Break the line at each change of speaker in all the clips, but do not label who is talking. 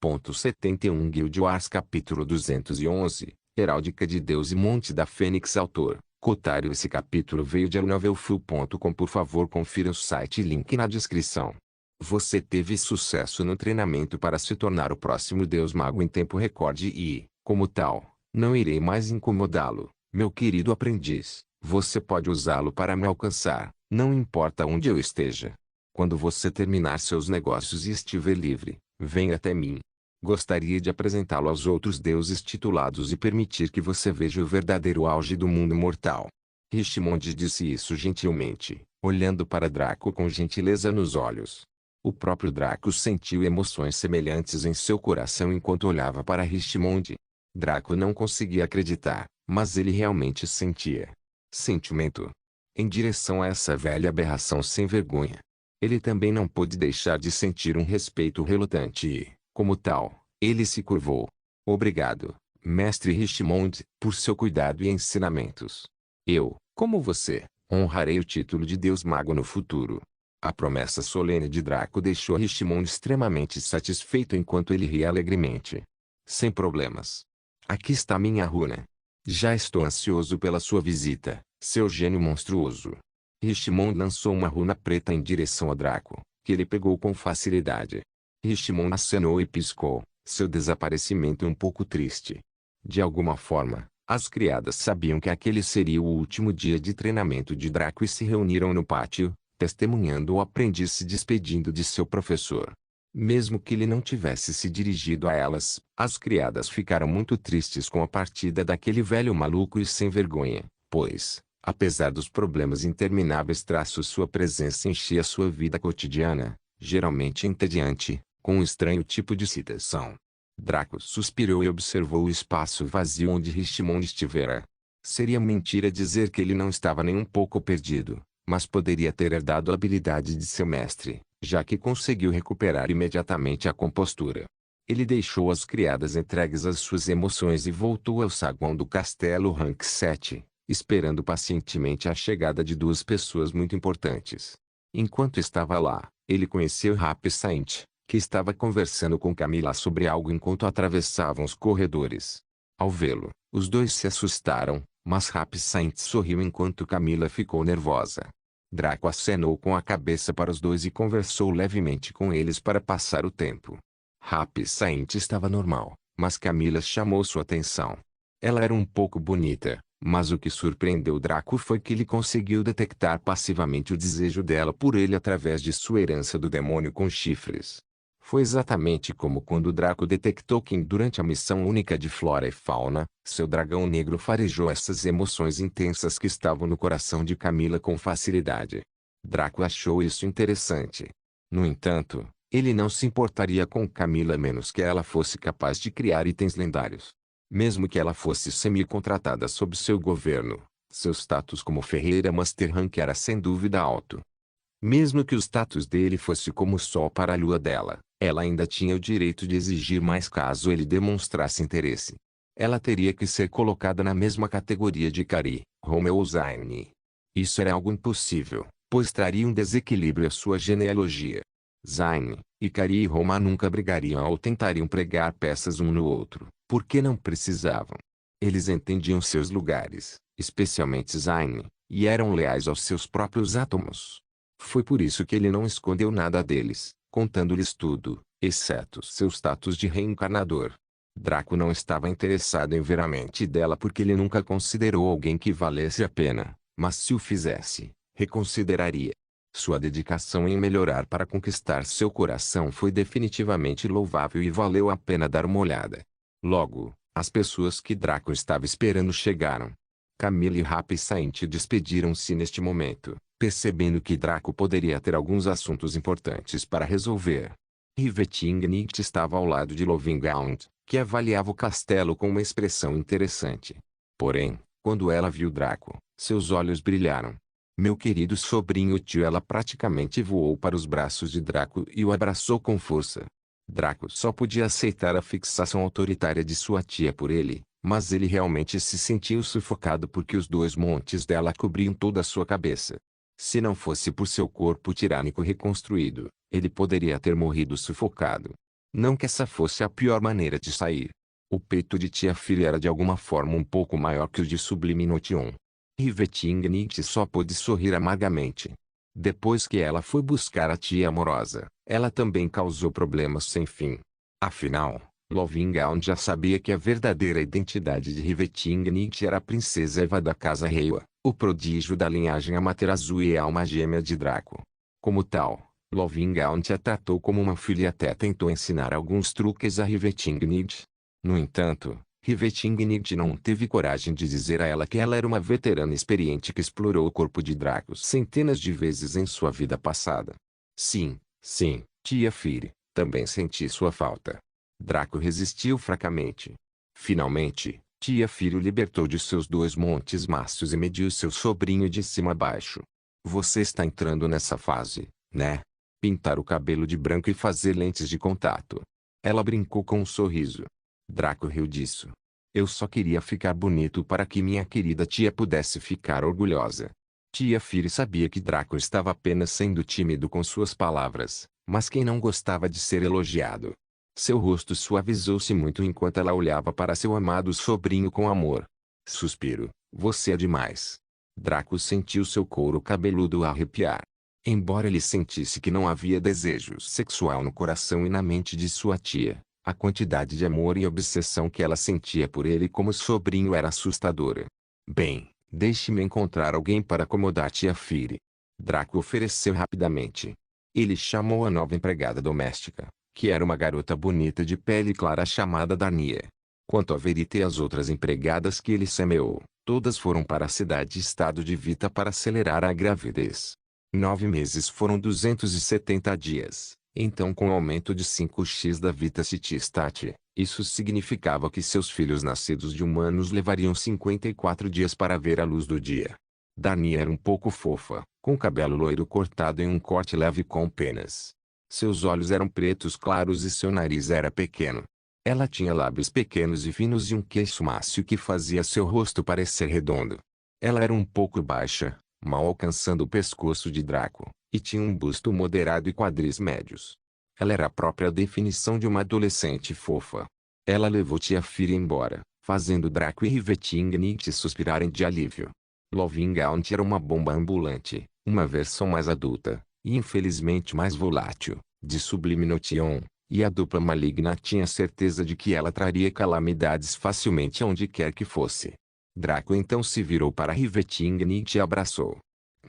2.71 Guild Wars capítulo 211, Heráldica de Deus e Monte da Fênix. Autor, Cotário. Esse capítulo veio de novelfull.com. Por favor, confira o site e link na descrição. Você teve sucesso no treinamento para se tornar o próximo Deus Mago em tempo recorde e, como tal, não irei mais incomodá-lo, meu querido aprendiz. Você pode usá-lo para me alcançar, não importa onde eu esteja. Quando você terminar seus negócios e estiver livre, venha até mim. Gostaria de apresentá-lo aos outros deuses titulados e permitir que você veja o verdadeiro auge do mundo mortal. Richmond disse isso gentilmente, olhando para Draco com gentileza nos olhos. O próprio Draco sentiu emoções semelhantes em seu coração enquanto olhava para Richmond. Draco não conseguia acreditar, mas ele realmente sentia sentimento em direção a essa velha aberração sem vergonha. Ele também não pôde deixar de sentir um respeito relutante e, como tal, ele se curvou. Obrigado, mestre Richmond, por seu cuidado e ensinamentos. Eu, como você, honrarei o título de Deus Mago no futuro. A promessa solene de Draco deixou Richmond extremamente satisfeito enquanto ele ria alegremente. Sem problemas. Aqui está minha runa. Já estou ansioso pela sua visita, seu gênio monstruoso. Richmond lançou uma runa preta em direção a Draco, que ele pegou com facilidade. Richmond acenou e piscou, seu desaparecimento um pouco triste. De alguma forma, as criadas sabiam que aquele seria o último dia de treinamento de Draco e se reuniram no pátio, testemunhando o aprendiz se despedindo de seu professor. Mesmo que ele não tivesse se dirigido a elas, as criadas ficaram muito tristes com a partida daquele velho maluco e sem vergonha, pois, apesar dos problemas intermináveis, sua presença enchia sua vida cotidiana, geralmente entediante, com um estranho tipo de excitação. Draco suspirou e observou o espaço vazio onde Richmond estivera. Seria mentira dizer que ele não estava nem um pouco perdido, mas poderia ter herdado a habilidade de seu mestre, já que conseguiu recuperar imediatamente a compostura. Ele deixou as criadas entregues às suas emoções e voltou ao saguão do castelo Rank 7, esperando pacientemente a chegada de duas pessoas muito importantes. Enquanto estava lá, ele conheceu Happy Saint, que estava conversando com Camila sobre algo enquanto atravessavam os corredores. Ao vê-lo, os dois se assustaram, mas Happy Saint sorriu enquanto Camila ficou nervosa. Draco acenou com a cabeça para os dois e conversou levemente com eles para passar o tempo. Happy Saint estava normal, mas Camila chamou sua atenção. Ela era um pouco bonita, mas o que surpreendeu Draco foi que ele conseguiu detectar passivamente o desejo dela por ele através de sua herança do demônio com chifres. Foi exatamente como quando Draco detectou que durante a missão única de Flora e Fauna, seu dragão negro farejou essas emoções intensas que estavam no coração de Camila com facilidade. Draco achou isso interessante. No entanto, ele não se importaria com Camila a menos que ela fosse capaz de criar itens lendários. Mesmo que ela fosse semi-contratada sob seu governo, seu status como ferreira Master Rank era sem dúvida alto. Mesmo que o status dele fosse como o sol para a lua dela, ela ainda tinha o direito de exigir mais caso ele demonstrasse interesse. Ela teria que ser colocada na mesma categoria de Kari, Roma ou Zayn. Isso era algo impossível, pois traria um desequilíbrio à sua genealogia. Zayn, Kari e Roma nunca brigariam ou tentariam pregar peças um no outro, porque não precisavam. Eles entendiam seus lugares, especialmente Zayn, e eram leais aos seus próprios átomos. Foi por isso que ele não escondeu nada deles, contando-lhes tudo, exceto seu status de reencarnador. Draco não estava interessado em ver a mente dela porque ele nunca considerou alguém que valesse a pena, mas se o fizesse, reconsideraria. Sua dedicação em melhorar para conquistar seu coração foi definitivamente louvável e valeu a pena dar uma olhada. Logo, as pessoas que Draco estava esperando chegaram. Camila e Happy Saint despediram-se neste momento, percebendo que Draco poderia ter alguns assuntos importantes para resolver. Rivetingnit estava ao lado de Lovingaunt, que avaliava o castelo com uma expressão interessante. Porém, quando ela viu Draco, seus olhos brilharam. Meu querido sobrinho tio, ela praticamente voou para os braços de Draco e o abraçou com força. Draco só podia aceitar a fixação autoritária de sua tia por ele, mas ele realmente se sentiu sufocado porque os dois montes dela cobriam toda a sua cabeça. Se não fosse por seu corpo tirânico reconstruído, ele poderia ter morrido sufocado. Não que essa fosse a pior maneira de sair. O peito de tia Firi era de alguma forma um pouco maior que o de Sublime Notion. Rivetingnight só pôde sorrir amargamente. Depois que ela foi buscar a tia amorosa, ela também causou problemas sem fim. Afinal, Lovingound já sabia que a verdadeira identidade de Rivetingnight era a princesa Eva da Casa Reiwa, o prodígio da linhagem Amaterasu e a alma gêmea de Draco. Como tal, Lovingound a tratou como uma filha e até tentou ensinar alguns truques a Rivetingnight. No entanto, Rivetingnight não teve coragem de dizer a ela que ela era uma veterana experiente que explorou o corpo de Dracos centenas de vezes em sua vida passada. Sim, tia Firi, também senti sua falta. Draco resistiu fracamente. Finalmente, tia Firi o libertou de seus 2 montes mácios e mediu seu sobrinho de cima a baixo. Você está entrando nessa fase, né? Pintar o cabelo de branco e fazer lentes de contato. Ela brincou com um sorriso. Draco riu disso. Eu só queria ficar bonito para que minha querida tia pudesse ficar orgulhosa. Tia Firi sabia que Draco estava apenas sendo tímido com suas palavras, mas quem não gostava de ser elogiado? Seu rosto suavizou-se muito enquanto ela olhava para seu amado sobrinho com amor. Suspiro, você é demais. Draco sentiu seu couro cabeludo arrepiar. Embora ele sentisse que não havia desejo sexual no coração e na mente de sua tia, a quantidade de amor e obsessão que ela sentia por ele como sobrinho era assustadora. Bem, deixe-me encontrar alguém para acomodar tia Firi. Draco ofereceu rapidamente. Ele chamou a nova empregada doméstica, que era uma garota bonita de pele clara chamada Dania. Quanto a Verita e as outras empregadas que ele semeou, todas foram para a cidade-estado de Vita para acelerar a gravidez. 9 meses foram 270 dias. Então, com o aumento de 5x da Vita City Stat, isso significava que seus filhos nascidos de humanos levariam 54 dias para ver a luz do dia. Dani era um pouco fofa, com cabelo loiro cortado em um corte leve com penas. Seus olhos eram pretos claros e seu nariz era pequeno. Ela tinha lábios pequenos e finos e um queixo mácio que fazia seu rosto parecer redondo. Ela era um pouco baixa, mal alcançando o pescoço de Draco, e tinha um busto moderado e quadris médios. Ela era a própria definição de uma adolescente fofa. Ela levou tia Firi embora, fazendo Draco e Rivetingnight suspirarem de alívio. Lovingound era uma bomba ambulante, uma versão mais adulta, e infelizmente mais volátil, de Sublime Notion, e a dupla maligna tinha certeza de que ela traria calamidades facilmente aonde quer que fosse. Draco então se virou para Rivetingnight e abraçou.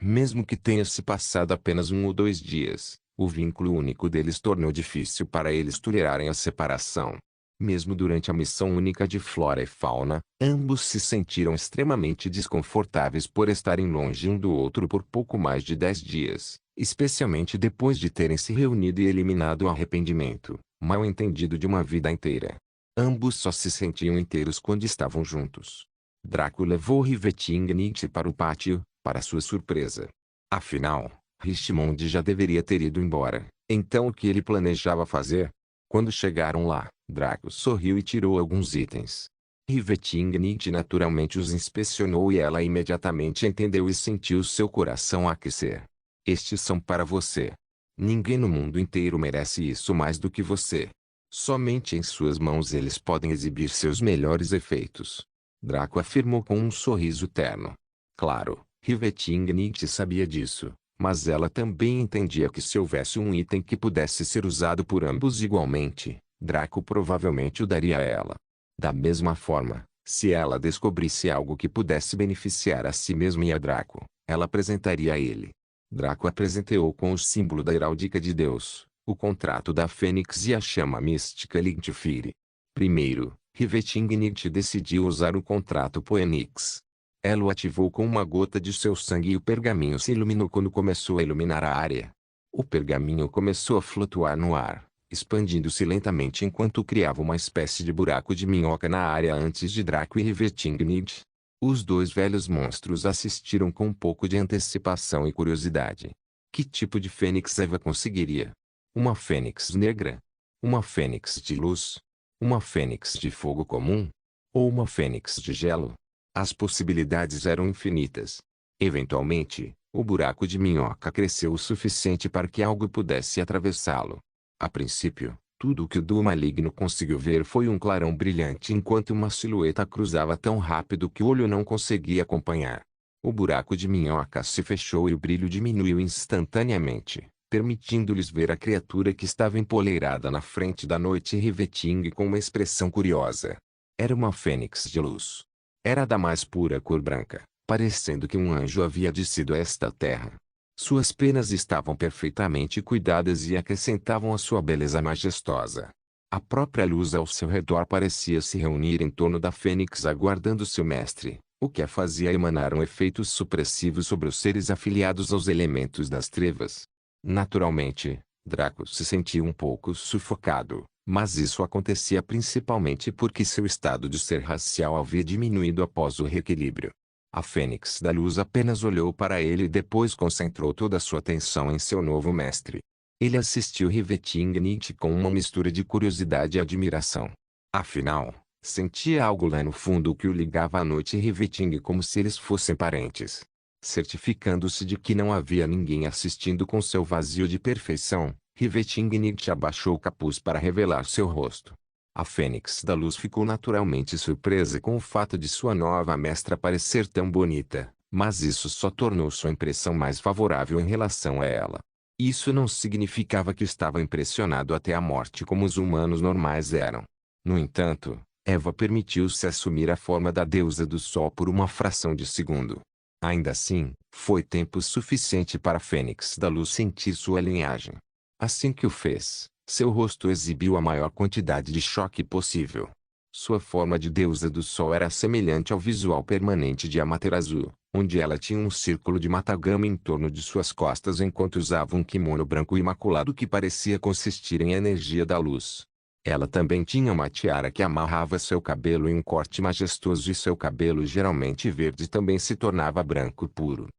Mesmo que tenha se passado apenas 1 ou 2 dias, o vínculo único deles tornou difícil para eles tolerarem a separação. Mesmo durante a missão única de Flora e Fauna, ambos se sentiram extremamente desconfortáveis por estarem longe um do outro por pouco mais de 10 dias, especialmente depois de terem se reunido e eliminado o arrependimento, mal entendido de uma vida inteira. Ambos só se sentiam inteiros quando estavam juntos. Draco levou Rivetingnight para o pátio, para sua surpresa. Afinal, Richmond já deveria ter ido embora, então o que ele planejava fazer? Quando chegaram lá, Draco sorriu e tirou alguns itens. Rivetingnight naturalmente os inspecionou e ela imediatamente entendeu e sentiu seu coração aquecer. Estes são para você. Ninguém no mundo inteiro merece isso mais do que você. Somente em suas mãos eles podem exibir seus melhores efeitos. Draco afirmou com um sorriso terno. Claro, Rivetingnight sabia disso, mas ela também entendia que se houvesse um item que pudesse ser usado por ambos igualmente, Draco provavelmente o daria a ela. Da mesma forma, se ela descobrisse algo que pudesse beneficiar a si mesma e a Draco, ela apresentaria a ele. Draco apresentou com o símbolo da heráldica de Deus, o contrato da Fênix e a chama mística Linkfire. Primeiro, Rivetingnight decidiu usar o contrato Poenix. Ela o ativou com uma gota de seu sangue e o pergaminho se iluminou quando começou a iluminar a área. O pergaminho começou a flutuar no ar, expandindo-se lentamente enquanto criava uma espécie de buraco de minhoca na área antes de Draco e Rivetingnight. Os 2 velhos monstros assistiram com um pouco de antecipação e curiosidade. Que tipo de fênix Eva conseguiria? Uma fênix negra? Uma fênix de luz? Uma fênix de fogo comum? Ou uma fênix de gelo? As possibilidades eram infinitas. Eventualmente, o buraco de minhoca cresceu o suficiente para que algo pudesse atravessá-lo. A princípio, Tudo o que o duo maligno conseguiu ver foi um clarão brilhante enquanto uma silhueta cruzava tão rápido que o olho não conseguia acompanhar. O buraco de minhoca se fechou e o brilho diminuiu instantaneamente, permitindo-lhes ver a criatura que estava empoleirada na frente da noite Riveting com uma expressão curiosa. Era uma fênix de luz. Era da mais pura cor branca, parecendo que um anjo havia descido a esta terra. Suas penas estavam perfeitamente cuidadas e acrescentavam a sua beleza majestosa. A própria luz ao seu redor parecia se reunir em torno da fênix aguardando seu mestre, o que a fazia emanar um efeito supressivo sobre os seres afiliados aos elementos das trevas. Naturalmente, Draco se sentia um pouco sufocado, mas isso acontecia principalmente porque seu estado de ser racial havia diminuído após o reequilíbrio. A Fênix da Luz apenas olhou para ele e depois concentrou toda a sua atenção em seu novo mestre. Ele assistiu Riveting Nietzsche com uma mistura de curiosidade e admiração. Afinal, sentia algo lá no fundo que o ligava à noite Riveting como se eles fossem parentes. Certificando-se de que não havia ninguém assistindo com seu vazio de perfeição, Riveting Nietzsche abaixou o capuz para revelar seu rosto. A Fênix da Luz ficou naturalmente surpresa com o fato de sua nova mestra parecer tão bonita, mas isso só tornou sua impressão mais favorável em relação a ela. Isso não significava que estava impressionado até a morte como os humanos normais eram. No entanto, Eva permitiu-se assumir a forma da deusa do sol por uma fração de segundo. Ainda assim, foi tempo suficiente para a Fênix da Luz sentir sua linhagem. Assim que o fez, seu rosto exibiu a maior quantidade de choque possível. Sua forma de deusa do sol era semelhante ao visual permanente de Amaterasu, onde ela tinha um círculo de matagama em torno de suas costas enquanto usava um kimono branco imaculado que parecia consistir em energia da luz. Ela também tinha uma tiara que amarrava seu cabelo em um corte majestoso e seu cabelo geralmente verde também se tornava branco puro.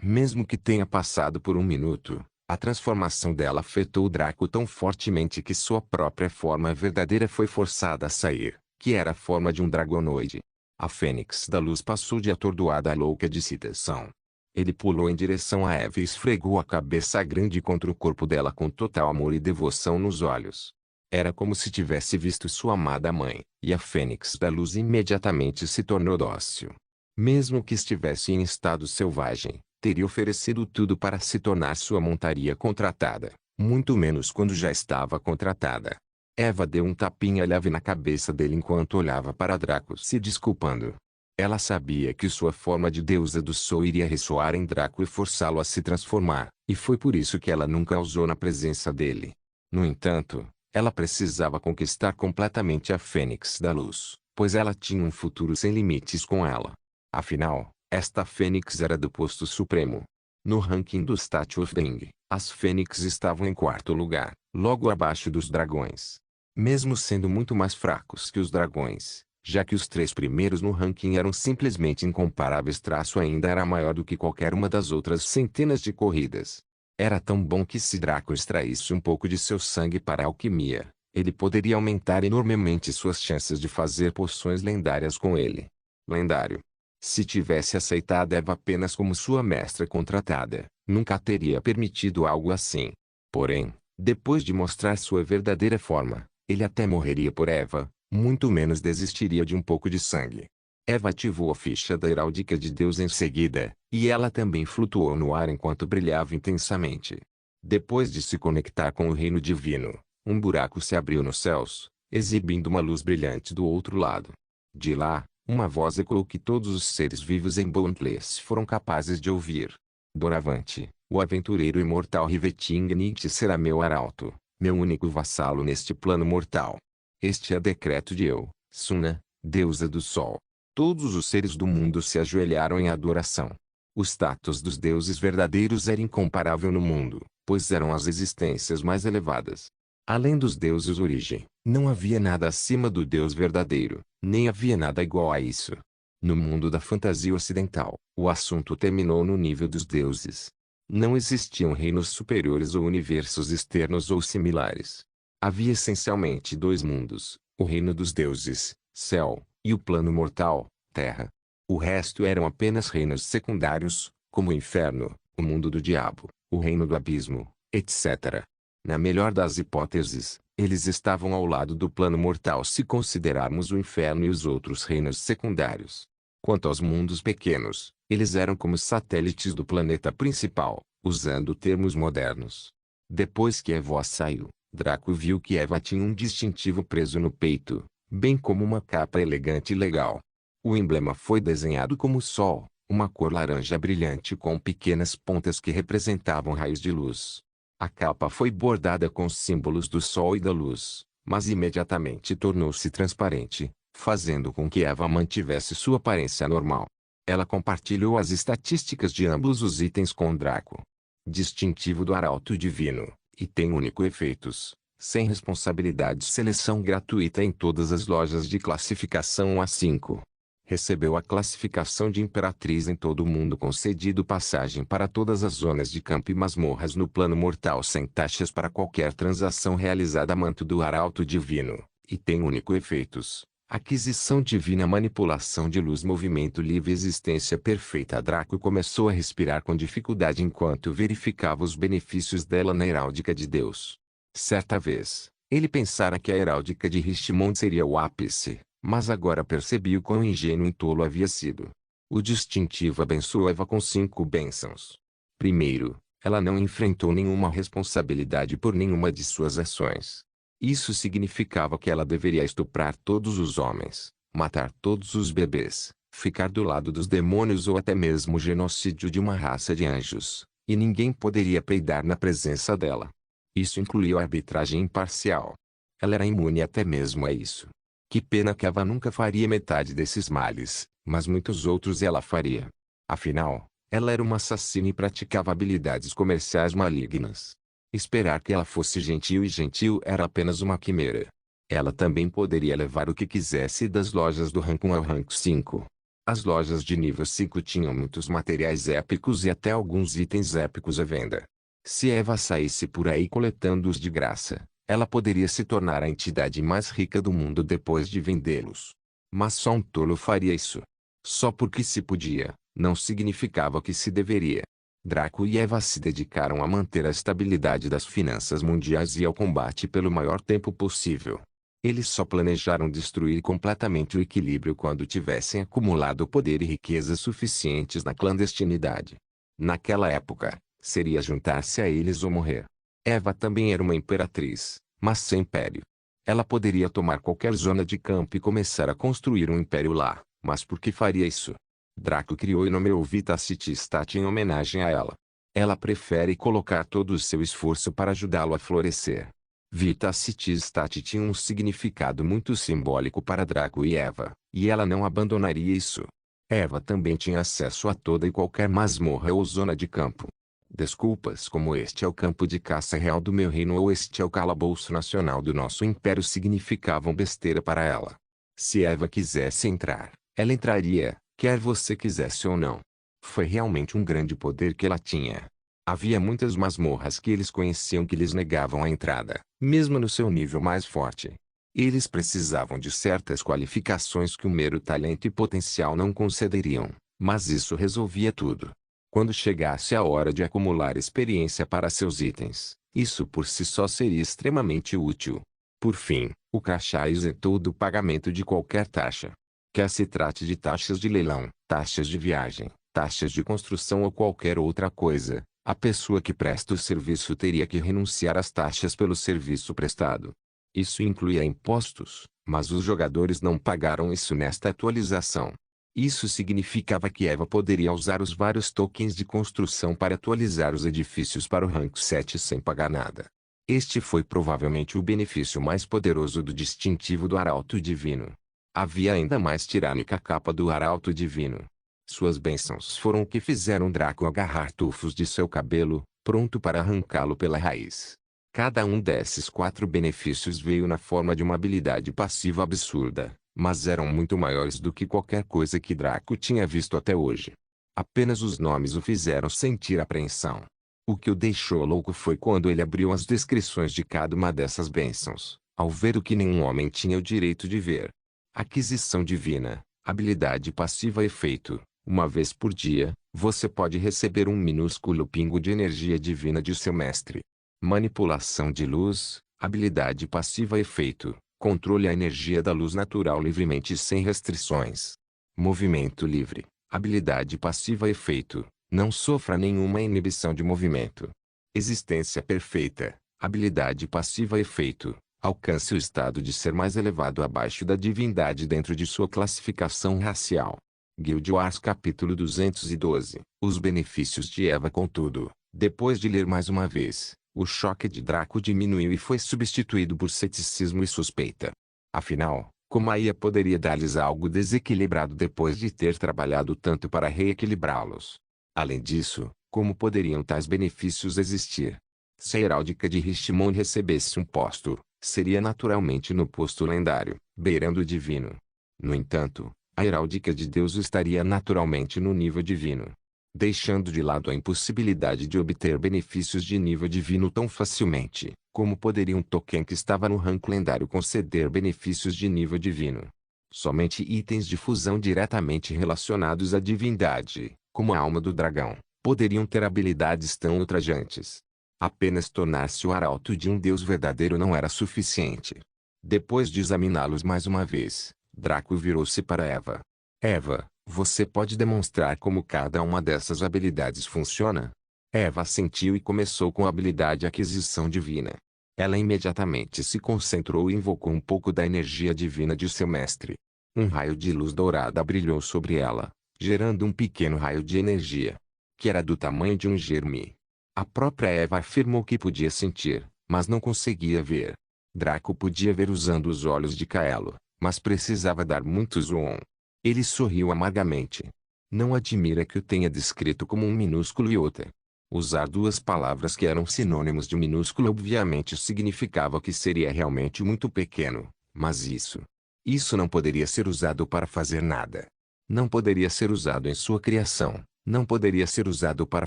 Mesmo que tenha passado por um minuto, a transformação dela afetou o Draco tão fortemente que sua própria forma verdadeira foi forçada a sair, que era a forma de um dragonoide. A Fênix da Luz passou de atordoada a louca de excitação. Ele pulou em direção a Eva e esfregou a cabeça grande contra o corpo dela com total amor e devoção nos olhos. Era como se tivesse visto sua amada mãe, e a Fênix da Luz imediatamente se tornou dócil. Mesmo que estivesse em estado selvagem, teria oferecido tudo para se tornar sua montaria contratada, muito menos quando já estava contratada. Eva deu um tapinha leve na cabeça dele enquanto olhava para Draco se desculpando. Ela sabia que sua forma de deusa do sol iria ressoar em Draco e forçá-lo a se transformar, e foi por isso que ela nunca usou na presença dele. No entanto, ela precisava conquistar completamente a Fênix da Luz, pois ela tinha um futuro sem limites com ela. Afinal, esta Fênix era do posto supremo. No ranking do Statue of Deng, as Fênix estavam em quarto lugar, logo abaixo dos dragões. Mesmo sendo muito mais fracos que os dragões, já que os três primeiros no ranking eram simplesmente incomparáveis, ainda era maior do que qualquer uma das outras centenas de corridas. Era tão bom que se Draco extraísse um pouco de seu sangue para a alquimia, ele poderia aumentar enormemente suas chances de fazer poções lendárias com ele. Lendário. Se tivesse aceitado Eva apenas como sua mestra contratada, nunca teria permitido algo assim. Porém, depois de mostrar sua verdadeira forma, ele até morreria por Eva, muito menos desistiria de um pouco de sangue. Eva ativou a ficha da heráldica de Deus em seguida, e ela também flutuou no ar enquanto brilhava intensamente. Depois de se conectar com o reino divino, um buraco se abriu nos céus, exibindo uma luz brilhante do outro lado. De lá, uma voz ecoou que todos os seres vivos em Boundless foram capazes de ouvir. Doravante, o aventureiro imortal Riveting Nietzsche será meu arauto, meu único vassalo neste plano mortal. Este é decreto de Eu, Suna, deusa do sol. Todos os seres do mundo se ajoelharam em adoração. O status dos deuses verdadeiros era incomparável no mundo, pois eram as existências mais elevadas. Além dos deuses origem, não havia nada acima do Deus verdadeiro, nem havia nada igual a isso. No mundo da fantasia ocidental, o assunto terminou no nível dos deuses. Não existiam reinos superiores ou universos externos ou similares. Havia essencialmente dois mundos, o reino dos deuses, céu, e o plano mortal, terra. O resto eram apenas reinos secundários, como o inferno, o mundo do diabo, o reino do abismo, etc. Na melhor das hipóteses, eles estavam ao lado do plano mortal se considerarmos o inferno e os outros reinos secundários. Quanto aos mundos pequenos, eles eram como satélites do planeta principal, usando termos modernos. Depois que Eva saiu, Draco viu que Eva tinha um distintivo preso no peito, bem como uma capa elegante e legal. O emblema foi desenhado como o Sol, uma cor laranja brilhante com pequenas pontas que representavam raios de luz. A capa foi bordada com símbolos do Sol e da luz, mas imediatamente tornou-se transparente, fazendo com que Eva mantivesse sua aparência normal. Ela compartilhou as estatísticas de ambos os itens com Draco. Distintivo do Arauto Divino, item único efeitos, sem responsabilidade, seleção gratuita em todas as lojas de classificação 1 a 5. Recebeu a classificação de Imperatriz em todo o mundo, concedido passagem para todas as zonas de campo e masmorras no plano mortal sem taxas para qualquer transação realizada. Manto do Arauto Divino, item único efeitos, aquisição divina, manipulação de luz, movimento livre, existência perfeita. Draco começou a respirar com dificuldade enquanto verificava os benefícios dela na heráldica de Deus. Certa vez, ele pensara que a heráldica de Richmond seria o ápice, mas agora percebi o quão ingênuo e tolo havia sido. O distintivo abençoou Eva com 5 bênçãos. Primeiro, ela não enfrentou nenhuma responsabilidade por nenhuma de suas ações. Isso significava que ela deveria estuprar todos os homens, matar todos os bebês, ficar do lado dos demônios ou até mesmo o genocídio de uma raça de anjos, e ninguém poderia peidar na presença dela. Isso incluía a arbitragem imparcial. Ela era imune até mesmo a isso. Que pena que Eva nunca faria metade desses males, mas muitos outros ela faria. Afinal, ela era uma assassina e praticava habilidades comerciais malignas. Esperar que ela fosse gentil, e gentil era apenas uma quimera. Ela também poderia levar o que quisesse das lojas do rank 1 ao rank 5. As lojas de nível 5 tinham muitos materiais épicos e até alguns itens épicos à venda. Se Eva saísse por aí coletando-os de graça, ela poderia se tornar a entidade mais rica do mundo depois de vendê-los. Mas só um tolo faria isso. Só porque se podia, não significava que se deveria. Draco e Eva se dedicaram a manter a estabilidade das finanças mundiais e ao combate pelo maior tempo possível. Eles só planejaram destruir completamente o equilíbrio quando tivessem acumulado poder e riqueza suficientes na clandestinidade. Naquela época, seria juntar-se a eles ou morrer. Eva também era uma imperatriz, mas sem império. Ela poderia tomar qualquer zona de campo e começar a construir um império lá, mas por que faria isso? Draco criou e nomeou Vita City Stat em homenagem a ela. Ela prefere colocar todo o seu esforço para ajudá-lo a florescer. Vita City Stat tinha um significado muito simbólico para Draco e Eva, e ela não abandonaria isso. Eva também tinha acesso a toda e qualquer masmorra ou zona de campo. Desculpas como "este é o campo de caça real do meu reino" ou "este é o calabouço nacional do nosso império" significavam besteira para ela. Se Eva quisesse entrar, ela entraria, quer você quisesse ou não. Foi realmente um grande poder que ela tinha. Havia muitas masmorras que eles conheciam que lhes negavam a entrada, mesmo no seu nível mais forte. Eles precisavam de certas qualificações que o mero talento e potencial não concederiam, mas isso resolvia tudo. Quando chegasse a hora de acumular experiência para seus itens, isso por si só seria extremamente útil. Por fim, o crachá isentou do pagamento de qualquer taxa. Quer se trate de taxas de leilão, taxas de viagem, taxas de construção ou qualquer outra coisa, a pessoa que presta o serviço teria que renunciar às taxas pelo serviço prestado. Isso incluía impostos, mas os jogadores não pagaram isso nesta atualização. Isso significava que Eva poderia usar os vários tokens de construção para atualizar os edifícios para o rank 7 sem pagar nada. Este foi provavelmente o benefício mais poderoso do distintivo do Arauto Divino. Havia ainda mais tirânica capa do Arauto Divino. Suas bênçãos foram o que fizeram Draco agarrar tufos de seu cabelo, pronto para arrancá-lo pela raiz. Cada um desses 4 benefícios veio na forma de uma habilidade passiva absurda, mas eram muito maiores do que qualquer coisa que Draco tinha visto até hoje. Apenas os nomes o fizeram sentir apreensão. O que o deixou louco foi quando ele abriu as descrições de cada uma dessas bênçãos, ao ver o que nenhum homem tinha o direito de ver. Aquisição divina, habilidade passiva efeito. Uma vez por dia, você pode receber um minúsculo pingo de energia divina de seu mestre. Manipulação de luz, habilidade passiva efeito, controle a energia da luz natural livremente sem restrições. Movimento livre, habilidade passiva efeito, não sofra nenhuma inibição de movimento. Existência perfeita, habilidade passiva efeito, alcance o estado de ser mais elevado abaixo da divindade dentro de sua classificação racial. Guild Wars capítulo 212. Os benefícios de Eva. Contudo, depois de ler mais uma vez, o choque de Draco diminuiu e foi substituído por ceticismo e suspeita. Afinal, como Aya poderia dar-lhes algo desequilibrado depois de ter trabalhado tanto para reequilibrá-los? Além disso, como poderiam tais benefícios existir? Se a heráldica de Richmond recebesse um posto, seria naturalmente no posto lendário, beirando o divino. No entanto, a heráldica de Deus estaria naturalmente no nível divino. Deixando de lado a impossibilidade de obter benefícios de nível divino tão facilmente, como poderia um token que estava no rank lendário conceder benefícios de nível divino? Somente itens de fusão diretamente relacionados à divindade, como a alma do dragão, poderiam ter habilidades tão ultrajantes. Apenas tornar-se o arauto de um Deus verdadeiro não era suficiente. Depois de examiná-los mais uma vez, Draco virou-se para Eva. Eva, você pode demonstrar como cada uma dessas habilidades funciona? Eva assentiu e começou com a habilidade Aquisição Divina. Ela imediatamente se concentrou e invocou um pouco da energia divina de seu mestre. Um raio de luz dourada brilhou sobre ela, gerando um pequeno raio de energia, que era do tamanho de um germe. A própria Eva afirmou que podia sentir, mas não conseguia ver. Draco podia ver usando os olhos de Kaelo, mas precisava dar muito zoom. Ele sorriu amargamente. Não admira que o tenha descrito como um minúsculo iota. Usar duas palavras que eram sinônimos de minúsculo obviamente significava que seria realmente muito pequeno, mas isso não poderia ser usado para fazer nada. Não poderia ser usado em sua criação, não poderia ser usado para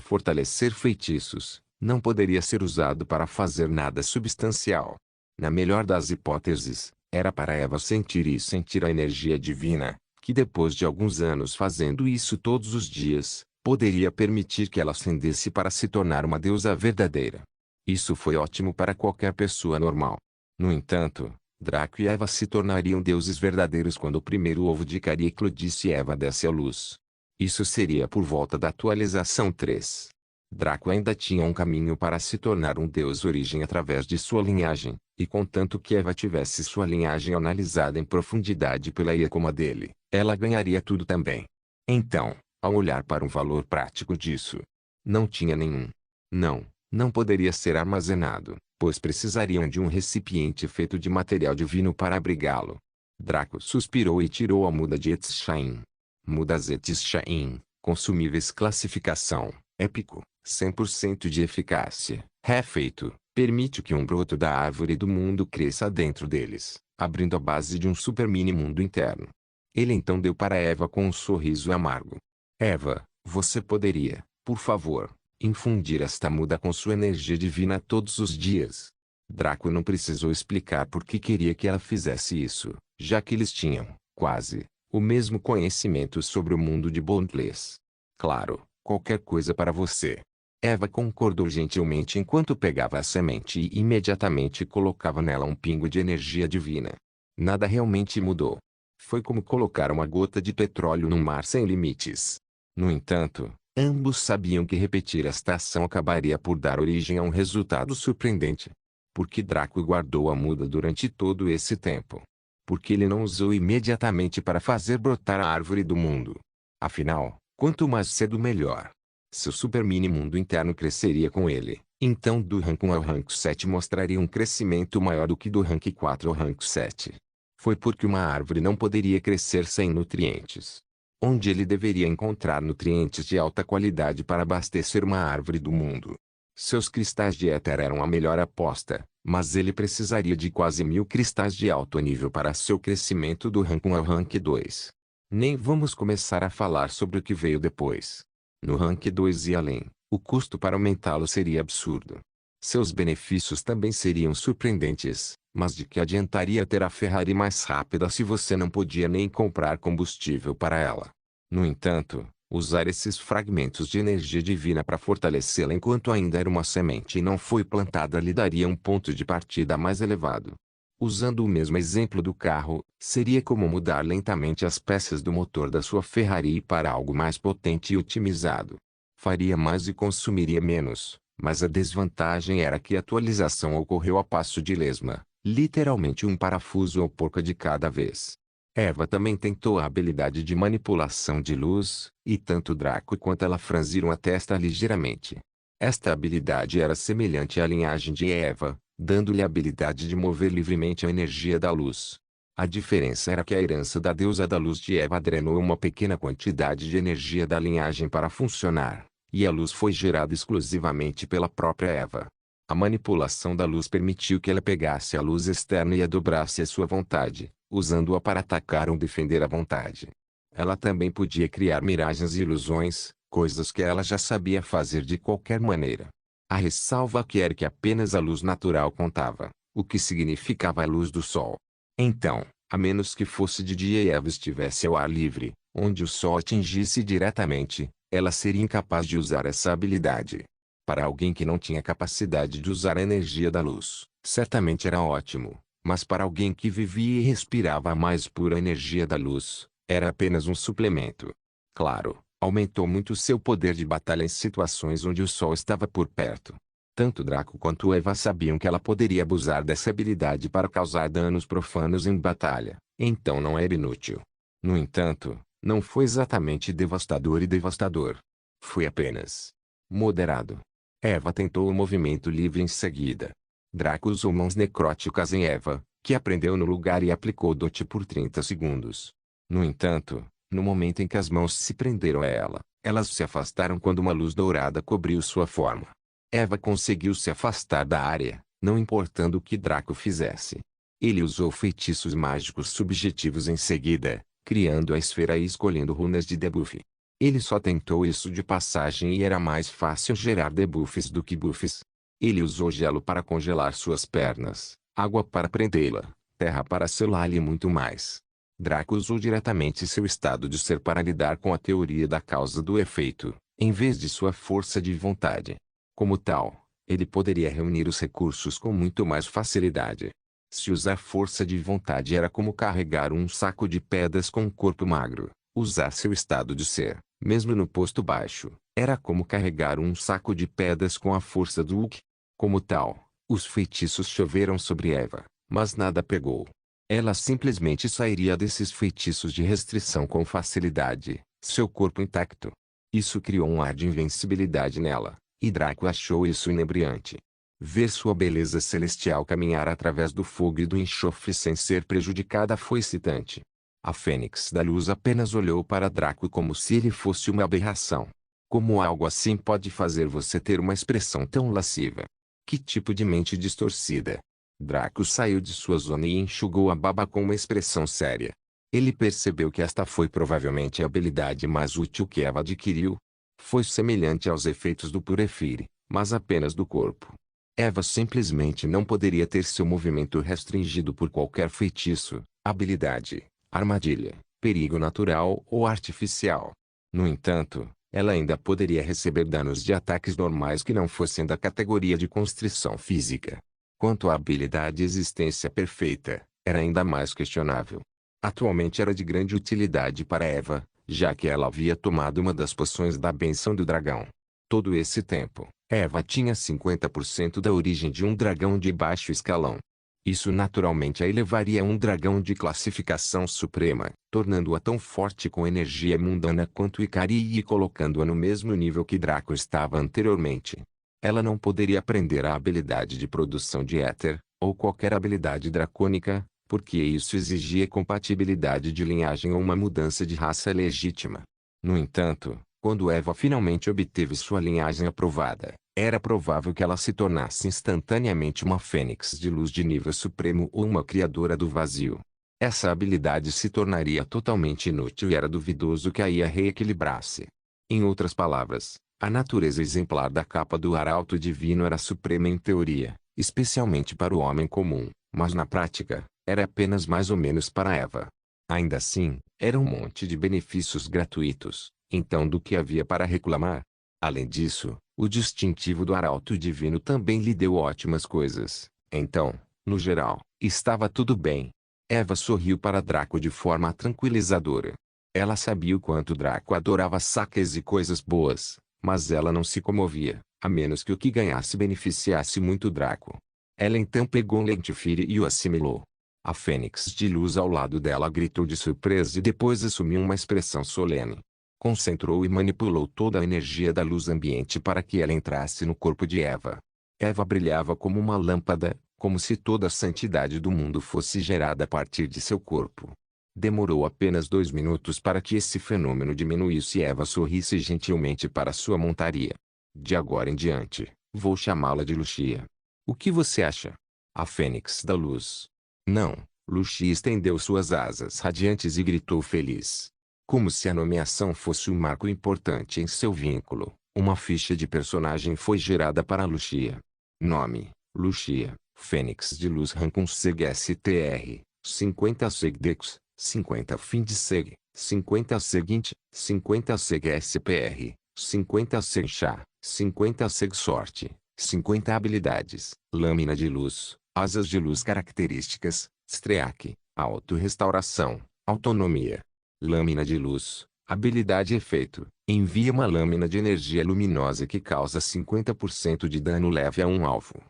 fortalecer feitiços, não poderia ser usado para fazer nada substancial. Na melhor das hipóteses, era para Eva sentir e sentir a energia divina, que depois de alguns anos fazendo isso todos os dias, poderia permitir que ela ascendesse para se tornar uma deusa verdadeira. Isso foi ótimo para qualquer pessoa normal. No entanto, Draco e Eva se tornariam deuses verdadeiros quando o primeiro ovo de Cari eclodisse e Eva desse à luz. Isso seria por volta da atualização 3. Draco ainda tinha um caminho para se tornar um deus origem através de sua linhagem, e contanto que Eva tivesse sua linhagem analisada em profundidade pela IA como a dele, ela ganharia tudo também. Então, ao olhar para um valor prático disso, não tinha nenhum. Não poderia ser armazenado, pois precisariam de um recipiente feito de material divino para abrigá-lo. Draco suspirou e tirou a muda de Etzshain. Mudas Etzshain, consumíveis classificação, épico, 100% de eficácia, refeito, permite que um broto da árvore do mundo cresça dentro deles, abrindo a base de um super mini mundo interno. Ele então deu para Eva com um sorriso amargo. Eva, você poderia, por favor, infundir esta muda com sua energia divina todos os dias? Draco não precisou explicar por que queria que ela fizesse isso, já que eles tinham, quase, o mesmo conhecimento sobre o mundo de Bondless. Claro, qualquer coisa para você. Eva concordou gentilmente enquanto pegava a semente e imediatamente colocava nela um pingo de energia divina. Nada realmente mudou. Foi como colocar uma gota de petróleo num mar sem limites. No entanto, ambos sabiam que repetir esta ação acabaria por dar origem a um resultado surpreendente. Por que Draco guardou a muda durante todo esse tempo? Porque ele não usou imediatamente para fazer brotar a árvore do mundo. Afinal, quanto mais cedo melhor. Seu super mini mundo interno cresceria com ele, então do rank 1 ao rank 7 mostraria um crescimento maior do que do rank 4 ao rank 7. Foi porque uma árvore não poderia crescer sem nutrientes. Onde ele deveria encontrar nutrientes de alta qualidade para abastecer uma árvore do mundo? Seus cristais de éter eram a melhor aposta, mas ele precisaria de quase 1000 cristais de alto nível para seu crescimento do rank 1 ao rank 2. Nem vamos começar a falar sobre o que veio depois. No rank 2 e além, o custo para aumentá-lo seria absurdo. Seus benefícios também seriam surpreendentes, mas de que adiantaria ter a Ferrari mais rápida se você não podia nem comprar combustível para ela? No entanto, Usar esses fragmentos de energia divina para fortalecê-la enquanto ainda era uma semente e não foi plantada lhe daria um ponto de partida mais elevado. Usando o mesmo exemplo do carro, seria como mudar lentamente as peças do motor da sua Ferrari para algo mais potente e otimizado. Faria mais e consumiria menos, mas a desvantagem era que a atualização ocorreu a passo de lesma, literalmente um parafuso ou porca de cada vez. Eva também tentou a habilidade de manipulação de luz, e tanto Draco quanto ela franziram a testa ligeiramente. Esta habilidade era semelhante à linhagem de Eva, dando-lhe a habilidade de mover livremente a energia da luz. A diferença era que a herança da deusa da luz de Eva drenou uma pequena quantidade de energia da linhagem para funcionar, e a luz foi gerada exclusivamente pela própria Eva. A manipulação da luz permitiu que ela pegasse a luz externa e a dobrasse à sua vontade, usando-a para atacar ou defender à vontade. Ela também podia criar miragens e ilusões, coisas que ela já sabia fazer de qualquer maneira. A ressalva aqui era que apenas a luz natural contava, o que significava a luz do sol. Então, a menos que fosse de dia e Eva estivesse ao ar livre, onde o sol atingisse diretamente, ela seria incapaz de usar essa habilidade. Para alguém que não tinha capacidade de usar a energia da luz, certamente era ótimo, mas para alguém que vivia e respirava a mais pura energia da luz, era apenas um suplemento. Claro, aumentou muito seu poder de batalha em situações onde o sol estava por perto. Tanto Draco quanto Eva sabiam que ela poderia abusar dessa habilidade para causar danos profanos em batalha, então não era inútil. No entanto, não foi exatamente devastador. Foi apenas moderado. Eva tentou o movimento livre em seguida. Draco usou mãos necróticas em Eva, que aprendeu no lugar e aplicou o Dot por 30 segundos. No entanto, no momento em que as mãos se prenderam a ela, elas se afastaram quando uma luz dourada cobriu sua forma. Eva conseguiu se afastar da área, não importando o que Draco fizesse. Ele usou feitiços mágicos subjetivos em seguida, criando a esfera e escolhendo runas de debuff. Ele só tentou isso de passagem e era mais fácil gerar debuffs do que buffs. Ele usou gelo para congelar suas pernas, água para prendê-la, terra para selá-la e muito mais. Draco usou diretamente seu estado de ser para lidar com a teoria da causa do efeito, em vez de sua força de vontade. Como tal, ele poderia reunir os recursos com muito mais facilidade. Se usar força de vontade era como carregar um saco de pedras com um corpo magro, usar seu estado de ser, mesmo no posto baixo, era como carregar um saco de pedras com a força do Hulk. Como tal, os feitiços choveram sobre Eva, mas nada pegou. Ela simplesmente sairia desses feitiços de restrição com facilidade, seu corpo intacto. Isso criou um ar de invencibilidade nela, e Draco achou isso inebriante. Ver sua beleza celestial caminhar através do fogo e do enxofre sem ser prejudicada foi excitante. A Fênix da Luz apenas olhou para Draco como se ele fosse uma aberração. Como algo assim pode fazer você ter uma expressão tão lasciva? Que tipo de mente distorcida? Draco saiu de sua zona e enxugou a baba com uma expressão séria. Ele percebeu que esta foi provavelmente a habilidade mais útil que Eva adquiriu. Foi semelhante aos efeitos do Purefire, mas apenas do corpo. Eva simplesmente não poderia ter seu movimento restringido por qualquer feitiço, habilidade, armadilha, perigo natural ou artificial. No entanto, ela ainda poderia receber danos de ataques normais que não fossem da categoria de constrição física. Quanto à habilidade existência perfeita, era ainda mais questionável. Atualmente era de grande utilidade para Eva, já que ela havia tomado uma das poções da bênção do dragão. Todo esse tempo, Eva tinha 50% da origem de um dragão de baixo escalão. Isso naturalmente a elevaria a um dragão de classificação suprema, tornando-a tão forte com energia mundana quanto Ikari e colocando-a no mesmo nível que Draco estava anteriormente. Ela não poderia aprender a habilidade de produção de éter, ou qualquer habilidade dracônica, porque isso exigia compatibilidade de linhagem ou uma mudança de raça legítima. No entanto, quando Eva finalmente obteve sua linhagem aprovada, era provável que ela se tornasse instantaneamente uma fênix de luz de nível supremo ou uma criadora do vazio. Essa habilidade se tornaria totalmente inútil e era duvidoso que a ia reequilibrasse. Em outras palavras, a natureza exemplar da capa do arauto divino era suprema em teoria, especialmente para o homem comum, mas na prática, era apenas mais ou menos para Eva. Ainda assim, era um monte de benefícios gratuitos, Então do que havia para reclamar? Além disso, o distintivo do arauto divino também lhe deu ótimas coisas. Então, no geral, estava tudo bem. Eva sorriu para Draco de forma tranquilizadora. Ela sabia o quanto Draco adorava saques e coisas boas, mas ela não se comovia, a menos que o que ganhasse beneficiasse muito Draco. Ela então pegou um lentifire e o assimilou. A fênix de luz ao lado dela gritou de surpresa e depois assumiu uma expressão solene. Concentrou e manipulou toda a energia da luz ambiente para que ela entrasse no corpo de Eva. Eva brilhava como uma lâmpada, como se toda a santidade do mundo fosse gerada a partir de seu corpo. Demorou apenas 2 minutos para que esse fenômeno diminuísse e Eva sorrisse gentilmente para sua montaria. De agora em diante, vou chamá-la de Lucia. O que você acha? A fênix da luz. Não, Lucia estendeu suas asas radiantes e gritou feliz. Como se a nomeação fosse um marco importante em seu vínculo, uma ficha de personagem foi gerada para Lucia. Nome: Lucia, Fênix de Luz Rancun Seg STR, 50 Segdex, 50 Fim de Seg, 50 Seguinte, 50 Seg SPR, 50 Seg Chá, 50 Seg Sorte, 50 Habilidades, Lâmina de Luz, Asas de Luz Características, Streak, Auto-restauração, Autonomia. Lâmina de luz, habilidade e efeito, envia uma lâmina de energia luminosa que causa 50% de dano leve a um alvo.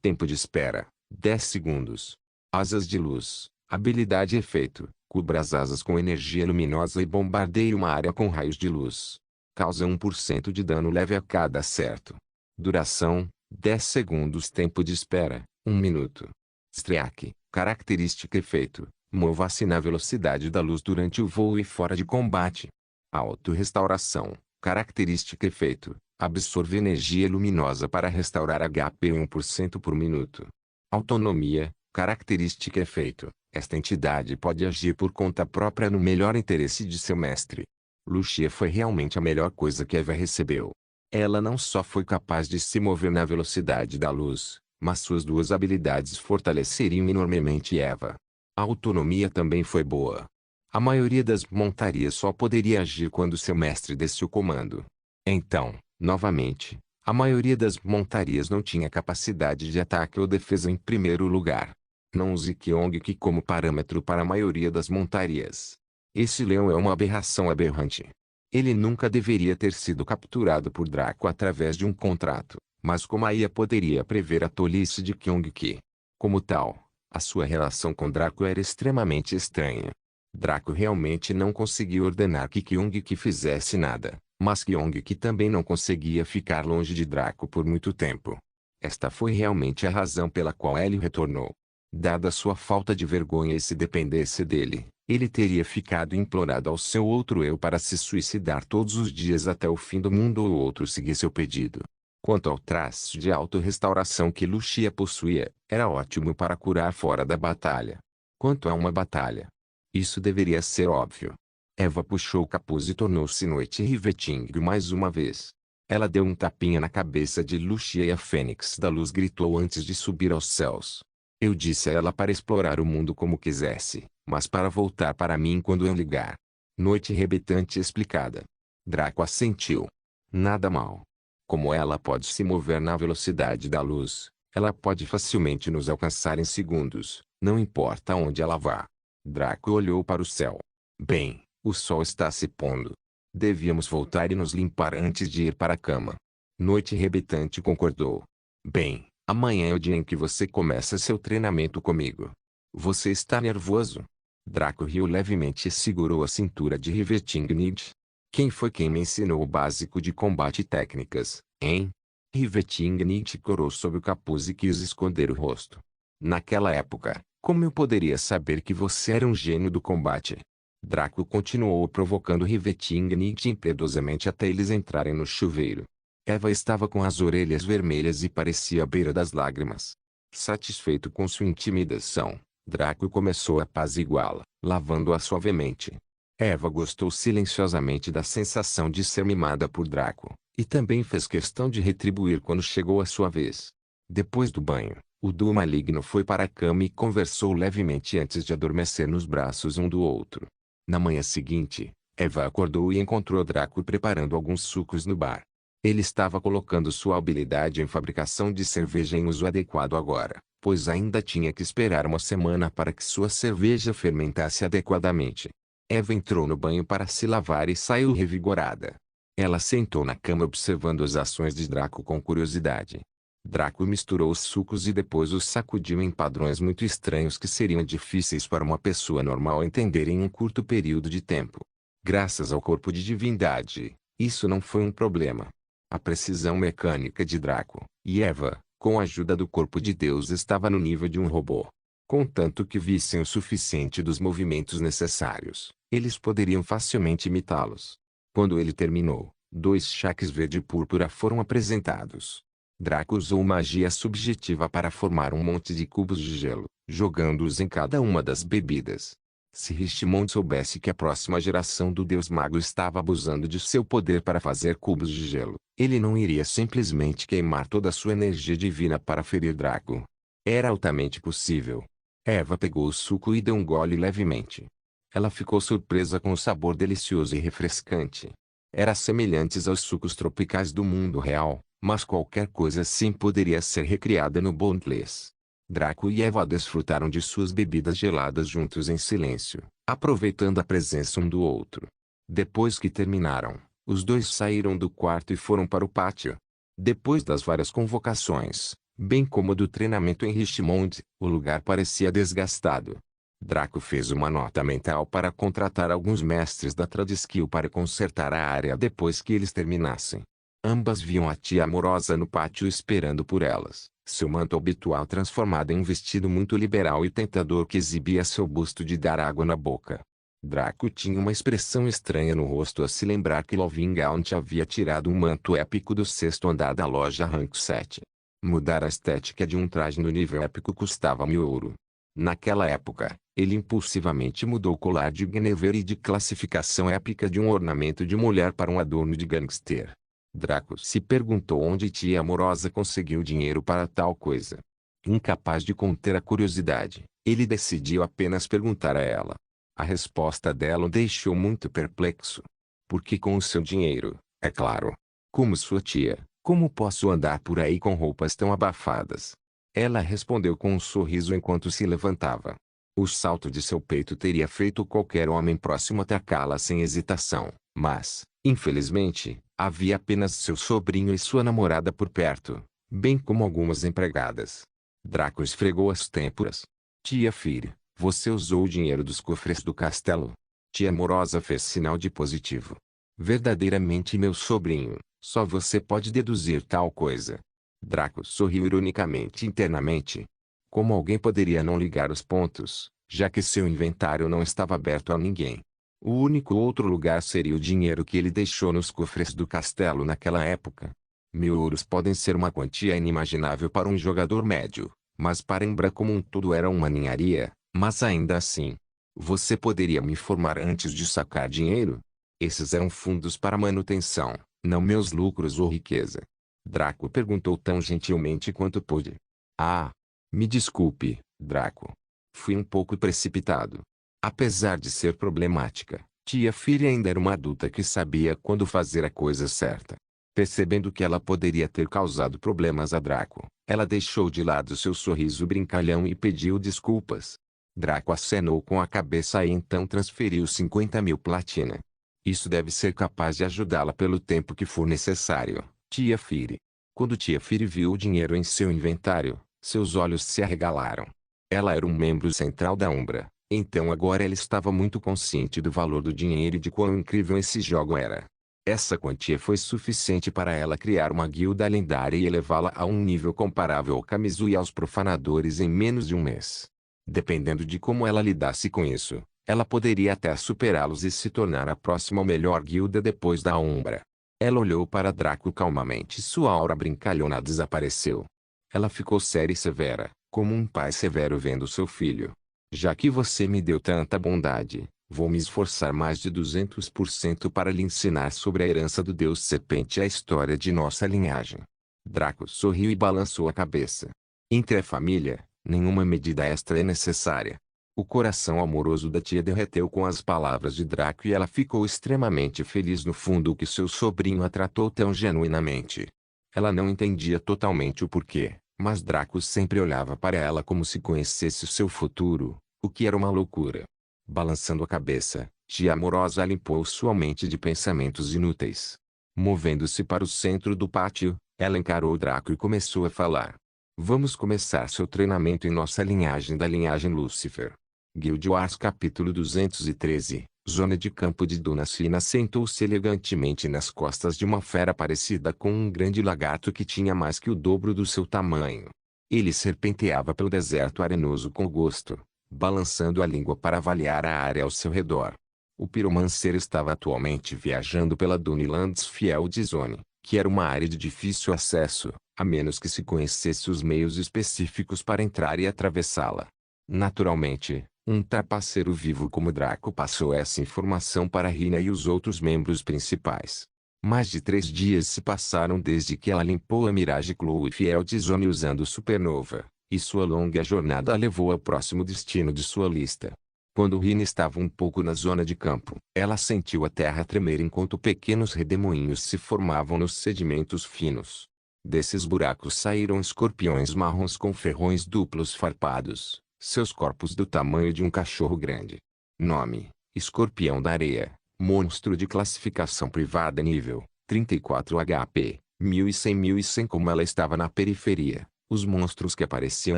Tempo de espera, 10 segundos. Asas de luz, habilidade e efeito, cubra as asas com energia luminosa e bombardeie uma área com raios de luz. Causa 1% de dano leve a cada acerto. Duração, 10 segundos. Tempo de espera, 1 minuto. Streak, característica e efeito. Mova-se na velocidade da luz durante o voo e fora de combate. Auto-restauração, característica e efeito. Absorve energia luminosa para restaurar HP 1% por minuto. Autonomia, característica e efeito. Esta entidade pode agir por conta própria no melhor interesse de seu mestre. Lucia foi realmente a melhor coisa que Eva recebeu. Ela não só foi capaz de se mover na velocidade da luz, mas suas duas habilidades fortaleceriam enormemente Eva. A autonomia também foi boa. A maioria das montarias só poderia agir quando seu mestre desse o comando. Então, novamente, a maioria das montarias não tinha capacidade de ataque ou defesa em primeiro lugar. Não use Kyong-ki como parâmetro para a maioria das montarias. Esse leão é uma aberração aberrante. Ele nunca deveria ter sido capturado por Draco através de um contrato, mas como a IA poderia prever a tolice de Kyong-ki? Como tal, a sua relação com Draco era extremamente estranha. Draco realmente não conseguia ordenar que Kyong-ki fizesse nada, mas Kyong-ki também não conseguia ficar longe de Draco por muito tempo. Esta foi realmente a razão pela qual ele retornou. Dada sua falta de vergonha e se dependesse dele, ele teria ficado implorado ao seu outro eu para se suicidar todos os dias até o fim do mundo ou o outro seguir seu pedido. Quanto ao traço de auto-restauração que Lucia possuía, era ótimo para curar fora da batalha. Quanto a uma batalha, isso deveria ser óbvio. Eva puxou o capuz e tornou-se noite Riveting mais uma vez. Ela deu um tapinha na cabeça de Lucia e a Fênix da Luz gritou antes de subir aos céus. Eu disse a ela para explorar o mundo como quisesse, mas para voltar para mim quando eu ligar. Noite rebetante explicada. Draco assentiu. Nada mal. Como ela pode se mover na velocidade da luz, ela pode facilmente nos alcançar em segundos, não importa onde ela vá. Draco olhou para o céu. Bem, o sol está se pondo. Devíamos voltar e nos limpar antes de ir para a cama. Noite rebetante concordou. Bem, amanhã é o dia em que você começa seu treinamento comigo. Você está nervoso? Draco riu levemente e segurou a cintura de Riveting Nid. Quem foi quem me ensinou o básico de combate e técnicas, hein? Riveting Nid corou sob o capuz e quis esconder o rosto. Naquela época, como eu poderia saber que você era um gênio do combate? Draco continuou provocando Riveting Nid impiedosamente até eles entrarem no chuveiro. Eva estava com as orelhas vermelhas e parecia à beira das lágrimas. Satisfeito com sua intimidação, Draco começou a apaziguá-la, lavando-a suavemente. Eva gostou silenciosamente da sensação de ser mimada por Draco, e também fez questão de retribuir quando chegou a sua vez. Depois do banho, o duo maligno foi para a cama e conversou levemente antes de adormecer nos braços um do outro. Na manhã seguinte, Eva acordou e encontrou Draco preparando alguns sucos no bar. Ele estava colocando sua habilidade em fabricação de cerveja em uso adequado agora, pois ainda tinha que esperar uma semana para que sua cerveja fermentasse adequadamente. Eva entrou no banho para se lavar e saiu revigorada. Ela sentou na cama observando as ações de Draco com curiosidade. Draco misturou os sucos e depois os sacudiu em padrões muito estranhos que seriam difíceis para uma pessoa normal entender em um curto período de tempo. Graças ao corpo de divindade, isso não foi um problema. A precisão mecânica de Draco e Eva, com a ajuda do corpo de Deus, estava no nível de um robô. Contanto que vissem o suficiente dos movimentos necessários, eles poderiam facilmente imitá-los. Quando ele terminou, 2 chaques verde e púrpura foram apresentados. Draco usou magia subjetiva para formar um monte de cubos de gelo, jogando-os em cada uma das bebidas. Se Richmond soubesse que a próxima geração do Deus Mago estava abusando de seu poder para fazer cubos de gelo, ele não iria simplesmente queimar toda a sua energia divina para ferir Draco. Era altamente possível. Eva pegou o suco e deu um gole levemente. Ela ficou surpresa com o sabor delicioso e refrescante. Era semelhante aos sucos tropicais do mundo real, mas qualquer coisa assim poderia ser recriada no Boundless. Draco e Eva desfrutaram de suas bebidas geladas juntos em silêncio, aproveitando a presença um do outro. Depois que terminaram, os dois saíram do quarto e foram para o pátio. Depois das várias convocações, bem como do treinamento em Richmond, o lugar parecia desgastado. Draco fez uma nota mental para contratar alguns mestres da Tradiskill para consertar a área depois que eles terminassem. Ambas viam a tia amorosa no pátio esperando por elas, seu manto habitual transformado em um vestido muito liberal e tentador que exibia seu busto de dar água na boca. Draco tinha uma expressão estranha no rosto a se lembrar que Lovingaunt havia tirado um manto épico do 6º andar da loja Rank 7. Mudar a estética de um traje no nível épico custava 1000 ouro. Naquela época, ele impulsivamente mudou o colar de Guinevere de classificação épica de um ornamento de mulher para um adorno de gangster. Draco se perguntou onde tia amorosa conseguiu dinheiro para tal coisa. Incapaz de conter a curiosidade, ele decidiu apenas perguntar a ela. A resposta dela o deixou muito perplexo. Porque com o seu dinheiro, é claro. Como sua tia, como posso andar por aí com roupas tão abafadas? Ela respondeu com um sorriso enquanto se levantava. O salto de seu peito teria feito qualquer homem próximo atacá-la sem hesitação, mas, infelizmente, havia apenas seu sobrinho e sua namorada por perto, bem como algumas empregadas. Draco esfregou as têmporas. Tia filha, você usou o dinheiro dos cofres do castelo? Tia amorosa fez sinal de positivo. Verdadeiramente meu sobrinho, só você pode deduzir tal coisa. Draco sorriu ironicamente internamente. Como alguém poderia não ligar os pontos, já que seu inventário não estava aberto a ninguém? O único outro lugar seria o dinheiro que ele deixou nos cofres do castelo naquela época. 1000 ouros podem ser uma quantia inimaginável para um jogador médio, mas para Embra como um todo era uma ninharia, mas ainda assim. Você poderia me informar antes de sacar dinheiro? Esses eram fundos para manutenção, não meus lucros ou riqueza. Draco perguntou tão gentilmente quanto pôde. Ah, me desculpe, Draco. Fui um pouco precipitado. Apesar de ser problemática, tia filha ainda era uma adulta que sabia quando fazer a coisa certa. Percebendo que ela poderia ter causado problemas a Draco, ela deixou de lado seu sorriso brincalhão e pediu desculpas. Draco acenou com a cabeça e então transferiu 50.000 platina. Isso deve ser capaz de ajudá-la pelo tempo que for necessário, tia Fire. Quando tia Fire viu o dinheiro em seu inventário, seus olhos se arregalaram. Ela era um membro central da Umbra, então agora ela estava muito consciente do valor do dinheiro e de quão incrível esse jogo era. Essa quantia foi suficiente para ela criar uma guilda lendária e elevá-la a um nível comparável ao Kamizu e aos profanadores em menos de um mês. Dependendo de como ela lidasse com isso, ela poderia até superá-los e se tornar a próxima melhor guilda depois da Umbra. Ela olhou para Draco calmamente e sua aura brincalhona desapareceu. Ela ficou séria e severa, como um pai severo vendo seu filho. Já que você me deu tanta bondade, vou me esforçar mais de 200% para lhe ensinar sobre a herança do Deus Serpente e a história de nossa linhagem. Draco sorriu e balançou a cabeça. Entre a família, nenhuma medida extra é necessária. O coração amoroso da tia derreteu com as palavras de Draco e ela ficou extremamente feliz no fundo que seu sobrinho a tratou tão genuinamente. Ela não entendia totalmente o porquê, mas Draco sempre olhava para ela como se conhecesse o seu futuro, o que era uma loucura. Balançando a cabeça, tia amorosa limpou sua mente de pensamentos inúteis. Movendo-se para o centro do pátio, ela encarou Draco e começou a falar. Vamos começar seu treinamento em nossa linhagem da linhagem Lúcifer. Guild Wars capítulo 213, Zona de campo de dunas finas sentou-se elegantemente nas costas de uma fera parecida com um grande lagarto que tinha mais que o dobro do seu tamanho. Ele serpenteava pelo deserto arenoso com gosto, balançando a língua para avaliar a área ao seu redor. O piromancer estava atualmente viajando pela Dunelands Field Zone, que era uma área de difícil acesso, a menos que se conhecesse os meios específicos para entrar e atravessá-la. Naturalmente, um trapaceiro vivo como Draco passou essa informação para Rina e os outros membros principais. Mais de 3 dias se passaram desde que ela limpou a Mirage Field Zone usando Supernova, e sua longa jornada a levou ao próximo destino de sua lista. Quando Rina estava um pouco na zona de campo, ela sentiu a terra tremer enquanto pequenos redemoinhos se formavam nos sedimentos finos. Desses buracos saíram escorpiões marrons com ferrões duplos farpados, seus corpos do tamanho de um cachorro grande. Nome: Escorpião da Areia, monstro de classificação privada nível 34 HP, 1100. Como ela estava na periferia, os monstros que apareciam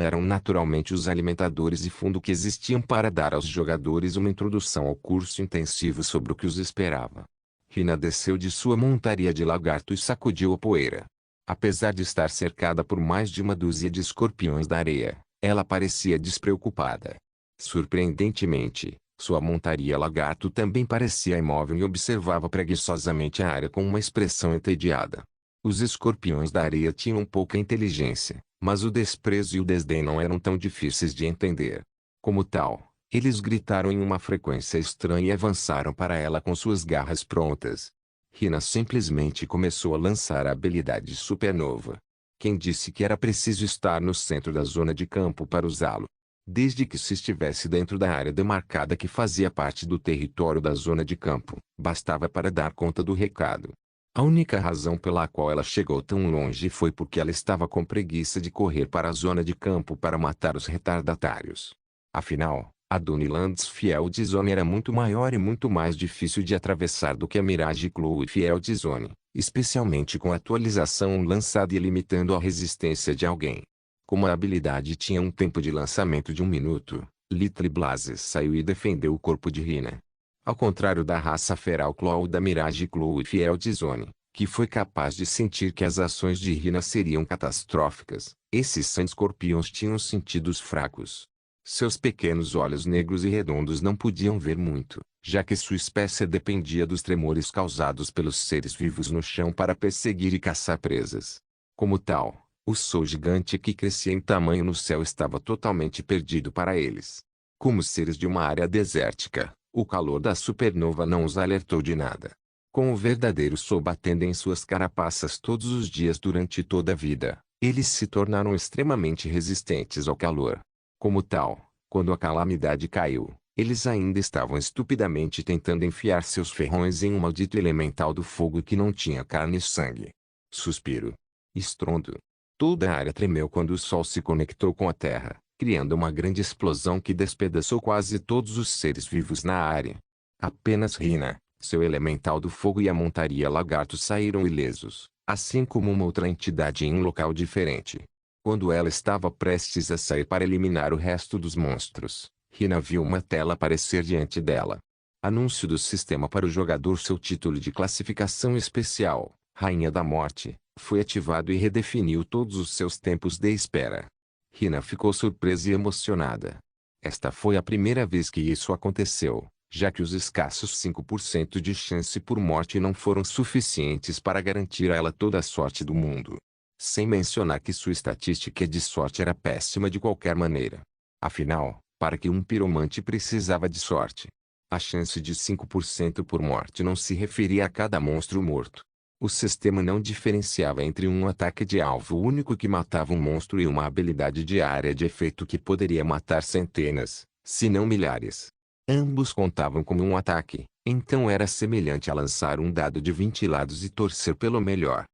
eram naturalmente os alimentadores de fundo que existiam para dar aos jogadores uma introdução ao curso intensivo sobre o que os esperava. Rina desceu de sua montaria de lagarto e sacudiu a poeira. Apesar de estar cercada por mais de uma dúzia de escorpiões da areia, ela parecia despreocupada. Surpreendentemente, sua montaria lagarto também parecia imóvel e observava preguiçosamente a área com uma expressão entediada. Os escorpiões da areia tinham pouca inteligência, mas o desprezo e o desdém não eram tão difíceis de entender. Como tal, eles gritaram em uma frequência estranha e avançaram para ela com suas garras prontas. Rina simplesmente começou a lançar a habilidade Supernova. Quem disse que era preciso estar no centro da zona de campo para usá-lo? Desde que se estivesse dentro da área demarcada que fazia parte do território da zona de campo, bastava para dar conta do recado. A única razão pela qual ela chegou tão longe foi porque ela estava com preguiça de correr para a zona de campo para matar os retardatários. Afinal, a Dunelands Field Zone era muito maior e muito mais difícil de atravessar do que a Mirage Field Zone, especialmente com a atualização lançada e limitando a resistência de alguém. Como a habilidade tinha um tempo de lançamento de 1 minuto, Little Blazes saiu e defendeu o corpo de Rina. Ao contrário da raça feral Claw da Mirage Field Zone, que foi capaz de sentir que as ações de Rina seriam catastróficas, esses Sandscorpions tinham sentidos fracos. Seus pequenos olhos negros e redondos não podiam ver muito, já que sua espécie dependia dos tremores causados pelos seres vivos no chão para perseguir e caçar presas. Como tal, o sol gigante que crescia em tamanho no céu estava totalmente perdido para eles. Como seres de uma área desértica, o calor da supernova não os alertou de nada. Com o verdadeiro sol batendo em suas carapaças todos os dias durante toda a vida, eles se tornaram extremamente resistentes ao calor. Como tal, quando a calamidade caiu, eles ainda estavam estupidamente tentando enfiar seus ferrões em um maldito elemental do fogo que não tinha carne e sangue. Suspiro. Estrondo. Toda a área tremeu quando o sol se conectou com a terra, criando uma grande explosão que despedaçou quase todos os seres vivos na área. Apenas Rina, seu elemental do fogo e a montaria lagarto saíram ilesos, assim como uma outra entidade em um local diferente. Quando ela estava prestes a sair para eliminar o resto dos monstros, Rina viu uma tela aparecer diante dela. Anúncio do sistema para o jogador. Seu título de classificação especial, Rainha da Morte, foi ativado e redefiniu todos os seus tempos de espera. Rina ficou surpresa e emocionada. Esta foi a primeira vez que isso aconteceu, já que os escassos 5% de chance por morte não foram suficientes para garantir a ela toda a sorte do mundo. Sem mencionar que sua estatística de sorte era péssima de qualquer maneira. Afinal, para que um piromante precisava de sorte? A chance de 5% por morte não se referia a cada monstro morto. O sistema não diferenciava entre um ataque de alvo único que matava um monstro e uma habilidade de área de efeito que poderia matar centenas, se não milhares. Ambos contavam como um ataque, então era semelhante a lançar um dado de 20 lados e torcer pelo melhor.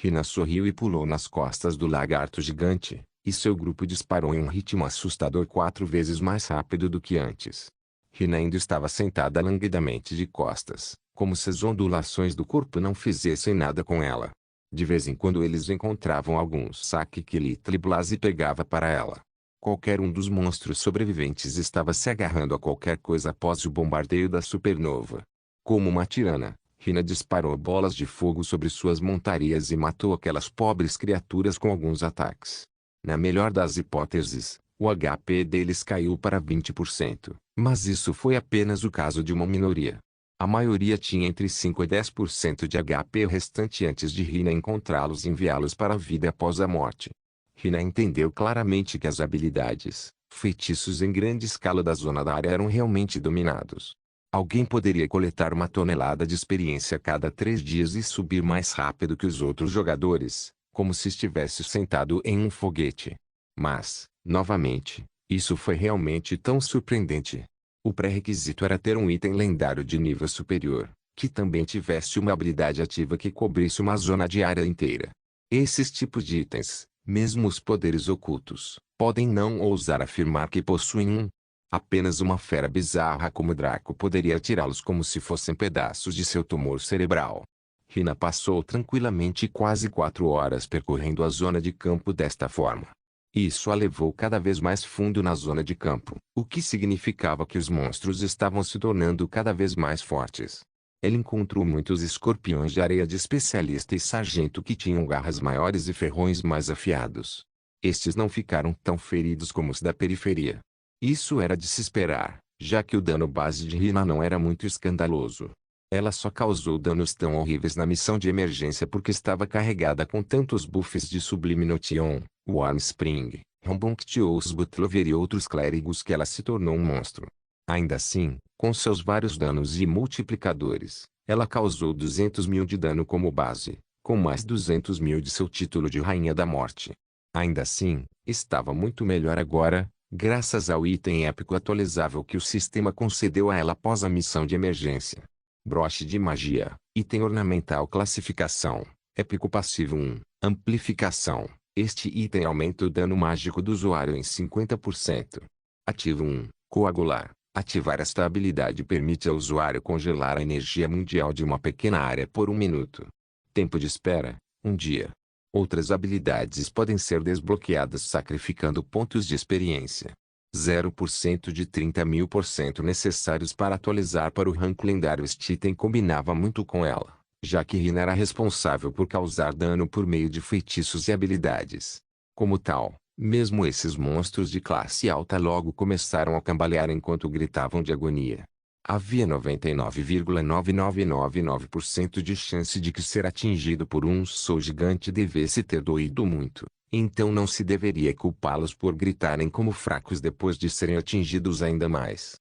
Hina sorriu e pulou nas costas do lagarto gigante, e seu grupo disparou em um ritmo assustador 4 vezes mais rápido do que antes. Hina ainda estava sentada languidamente de costas, como se as ondulações do corpo não fizessem nada com ela. De vez em quando eles encontravam algum saque que Little Blase pegava para ela. Qualquer um dos monstros sobreviventes estava se agarrando a qualquer coisa após o bombardeio da supernova. Como uma tirana, Hina disparou bolas de fogo sobre suas montarias e matou aquelas pobres criaturas com alguns ataques. Na melhor das hipóteses, o HP deles caiu para 20%, mas isso foi apenas o caso de uma minoria. A maioria tinha entre 5 e 10% de HP restante antes de Hina encontrá-los e enviá-los para a vida após a morte. Hina entendeu claramente que as habilidades, feitiços em grande escala da zona da área eram realmente dominados. Alguém poderia coletar 1 tonelada de experiência a cada 3 dias e subir mais rápido que os outros jogadores, como se estivesse sentado em um foguete. Mas, novamente, isso foi realmente tão surpreendente. O pré-requisito era ter um item lendário de nível superior, que também tivesse uma habilidade ativa que cobrisse uma zona de área inteira. Esses tipos de itens, mesmo os poderes ocultos, podem não ousar afirmar que possuem um. Apenas uma fera bizarra como Draco poderia tirá-los como se fossem pedaços de seu tumor cerebral. Hina passou tranquilamente quase 4 horas percorrendo a zona de campo desta forma. Isso a levou cada vez mais fundo na zona de campo, o que significava que os monstros estavam se tornando cada vez mais fortes. Ele encontrou muitos escorpiões de areia de especialista e sargento que tinham garras maiores e ferrões mais afiados. Estes não ficaram tão feridos como os da periferia. Isso era de se esperar, já que o dano base de Hina não era muito escandaloso. Ela só causou danos tão horríveis na missão de emergência porque estava carregada com tantos buffs de Sublime Notion, Warmspring, Rambunctious Butlover e outros clérigos que ela se tornou um monstro. Ainda assim, com seus vários danos e multiplicadores, ela causou 200 mil de dano como base, com mais 200 mil de seu título de Rainha da Morte. Ainda assim, estava muito melhor agora, graças ao item épico atualizável que o sistema concedeu a ela após a missão de emergência. Broche de magia, item ornamental classificação, épico passivo 1, amplificação. Este item aumenta o dano mágico do usuário em 50%. Ativo 1, coagular. Ativar esta habilidade permite ao usuário congelar a energia mundial de uma pequena área por 1 minuto. Tempo de espera, 1 dia. Outras habilidades podem ser desbloqueadas sacrificando pontos de experiência. 0% de 30.000% necessários para atualizar para o rank lendário. Este item combinava muito com ela, já que Hina era responsável por causar dano por meio de feitiços e habilidades. Como tal, mesmo esses monstros de classe alta logo começaram a cambalear enquanto gritavam de agonia. Havia 99,9999% de chance de que ser atingido por um Soul gigante devesse ter doído muito. Então não se deveria culpá-los por gritarem como fracos depois de serem atingidos ainda mais.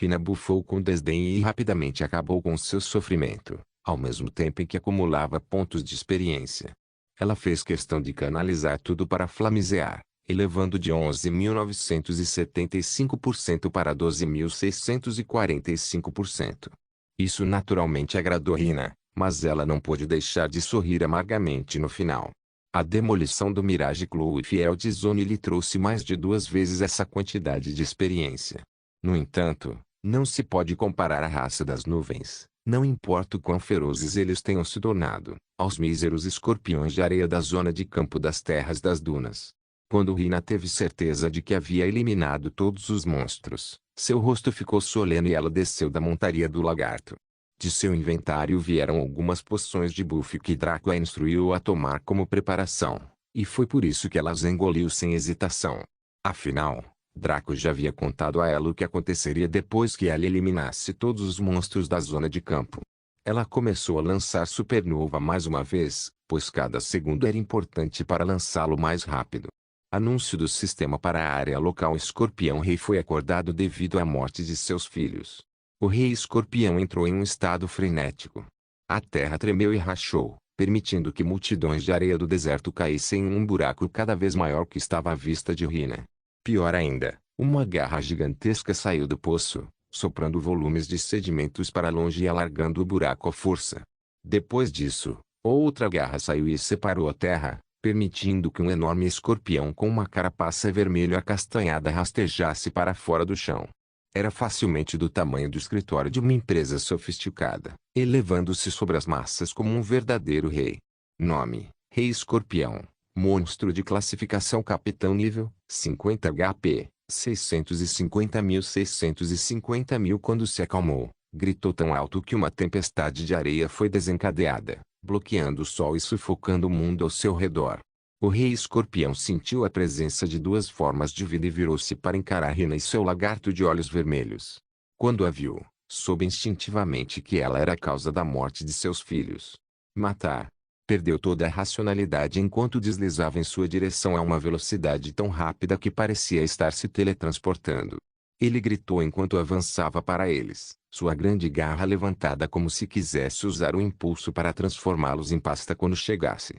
Hina bufou com desdém e rapidamente acabou com seu sofrimento, ao mesmo tempo em que acumulava pontos de experiência. Ela fez questão de canalizar tudo para Flamisear, elevando de 11.975% para 12.645%. Isso naturalmente agradou Hina, mas ela não pôde deixar de sorrir amargamente no final. A demolição do Mirage Claw e Field Zone lhe trouxe mais de 2 vezes essa quantidade de experiência. No entanto, não se pode comparar a raça das nuvens, não importa o quão ferozes eles tenham se tornado, aos míseros escorpiões de areia da zona de campo das terras das dunas. Quando Hina teve certeza de que havia eliminado todos os monstros, seu rosto ficou solene e ela desceu da montaria do lagarto. De seu inventário vieram algumas poções de buff que Draco a instruiu a tomar como preparação, e foi por isso que ela as engoliu sem hesitação. Afinal, Draco já havia contado a ela o que aconteceria depois que ela eliminasse todos os monstros da zona de campo. Ela começou a lançar Supernova mais uma vez, pois cada segundo era importante para lançá-lo mais rápido. Anúncio do sistema para a área local. Escorpião Rei foi acordado devido à morte de seus filhos. O Rei Escorpião entrou em um estado frenético. A terra tremeu e rachou, permitindo que multidões de areia do deserto caíssem em um buraco cada vez maior que estava à vista de Hina. Pior ainda, Uma garra gigantesca saiu do poço, soprando volumes de sedimentos para longe e alargando o buraco à força. Depois disso, outra garra saiu e separou a terra, permitindo que um enorme escorpião com uma carapaça vermelha acastanhada rastejasse para fora do chão. Era facilmente do tamanho do escritório de uma empresa sofisticada, elevando-se sobre as massas como um verdadeiro rei. Nome: Rei Escorpião. Monstro de classificação Capitão nível 50 HP, 650.000. Quando se acalmou, gritou tão alto que uma tempestade de areia foi desencadeada, bloqueando o sol e sufocando o mundo ao seu redor. O Rei Escorpião sentiu a presença de duas formas de vida e virou-se para encarar Rina e seu lagarto de olhos vermelhos. Quando a viu, soube instintivamente que ela era a causa da morte de seus filhos. Matar. Perdeu toda a racionalidade enquanto deslizava em sua direção a uma velocidade tão rápida que parecia estar se teletransportando. Ele gritou enquanto avançava para eles, sua grande garra levantada como se quisesse usar o impulso para transformá-los em pasta quando chegasse.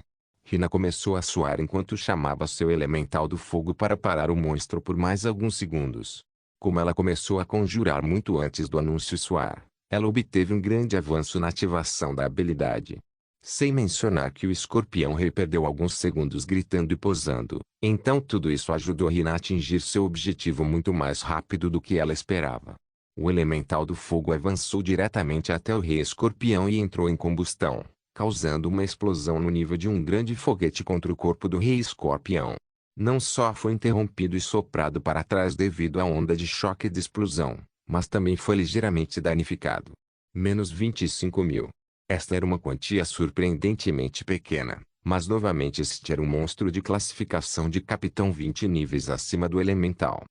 Rina começou a suar enquanto chamava seu elemental do fogo para parar o monstro por mais alguns segundos. Como ela começou a conjurar muito antes do anúncio soar, ela obteve um grande avanço na ativação da habilidade. Sem mencionar que o escorpião rei perdeu alguns segundos gritando e posando, então tudo isso ajudou Rina a atingir seu objetivo muito mais rápido do que ela esperava. O elemental do fogo avançou diretamente até o rei escorpião e entrou em combustão, causando uma explosão no nível de um grande foguete contra o corpo do rei escorpião. Não só foi interrompido e soprado para trás devido à onda de choque de explosão, mas também foi ligeiramente danificado. Menos 25.000. Esta era uma quantia surpreendentemente pequena, mas novamente este era um monstro de classificação de capitão 20 níveis acima do elemental.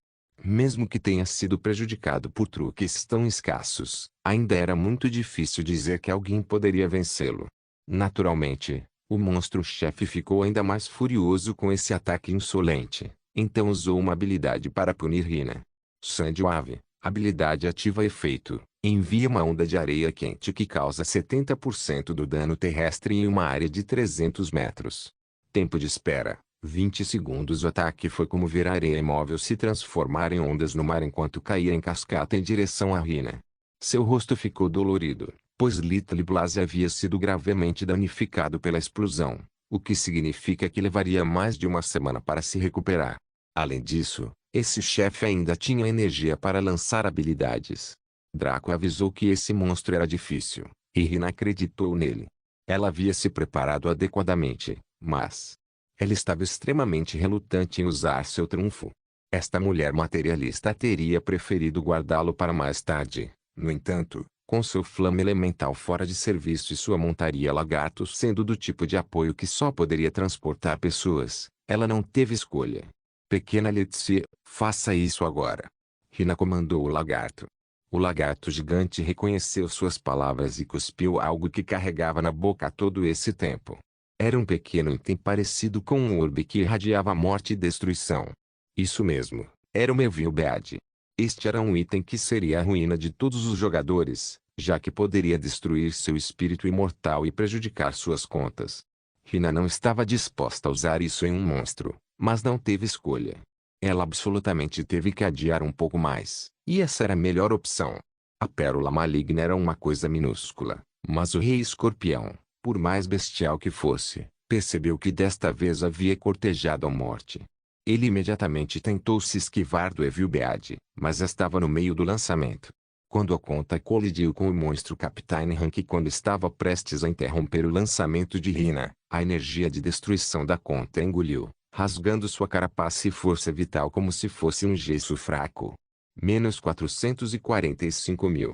Mesmo que tenha sido prejudicado por truques tão escassos, ainda era muito difícil dizer que alguém poderia vencê-lo. Naturalmente, o monstro-chefe ficou ainda mais furioso com esse ataque insolente, então usou uma habilidade para punir Rina. Sandwave, habilidade ativa efeito. Envia uma onda de areia quente que causa 70% do dano terrestre em uma área de 300 metros. Tempo de espera: 20 segundos. O ataque foi como ver a areia imóvel se transformar em ondas no mar enquanto caía em cascata em direção a Rina. Seu rosto ficou dolorido, pois Little Blase havia sido gravemente danificado pela explosão, o que significa que levaria mais de uma semana para se recuperar. Além disso, esse chefe ainda tinha energia para lançar habilidades. Draco avisou que esse monstro era difícil, e Rina acreditou nele. Ela havia se preparado adequadamente, mas ela estava extremamente relutante em usar seu trunfo. Esta mulher materialista teria preferido guardá-lo para mais tarde. No entanto, com seu flame elemental fora de serviço e sua montaria lagarto sendo do tipo de apoio que só poderia transportar pessoas, ela não teve escolha. Pequena Letícia, faça isso agora. Rina comandou o lagarto. O lagarto gigante reconheceu suas palavras e cuspiu algo que carregava na boca todo esse tempo. Era um pequeno item parecido com um orbe que irradiava morte e destruição. Isso mesmo, era o Evil Bead. Este era um item que seria a ruína de todos os jogadores, já que poderia destruir seu espírito imortal e prejudicar suas contas. Rina não estava disposta a usar isso em um monstro, mas não teve escolha. Ela absolutamente teve que adiar um pouco mais, e essa era a melhor opção. A pérola maligna era uma coisa minúscula, mas o rei escorpião, por mais bestial que fosse, percebeu que desta vez havia cortejado a morte. Ele imediatamente tentou se esquivar do Evil Bead, mas estava no meio do lançamento. Quando a conta colidiu com o monstro Captain Rank quando estava prestes a interromper o lançamento de Rina, a energia de destruição da conta engoliu, rasgando sua carapaça e força vital como se fosse um gesso fraco. Menos 445.000.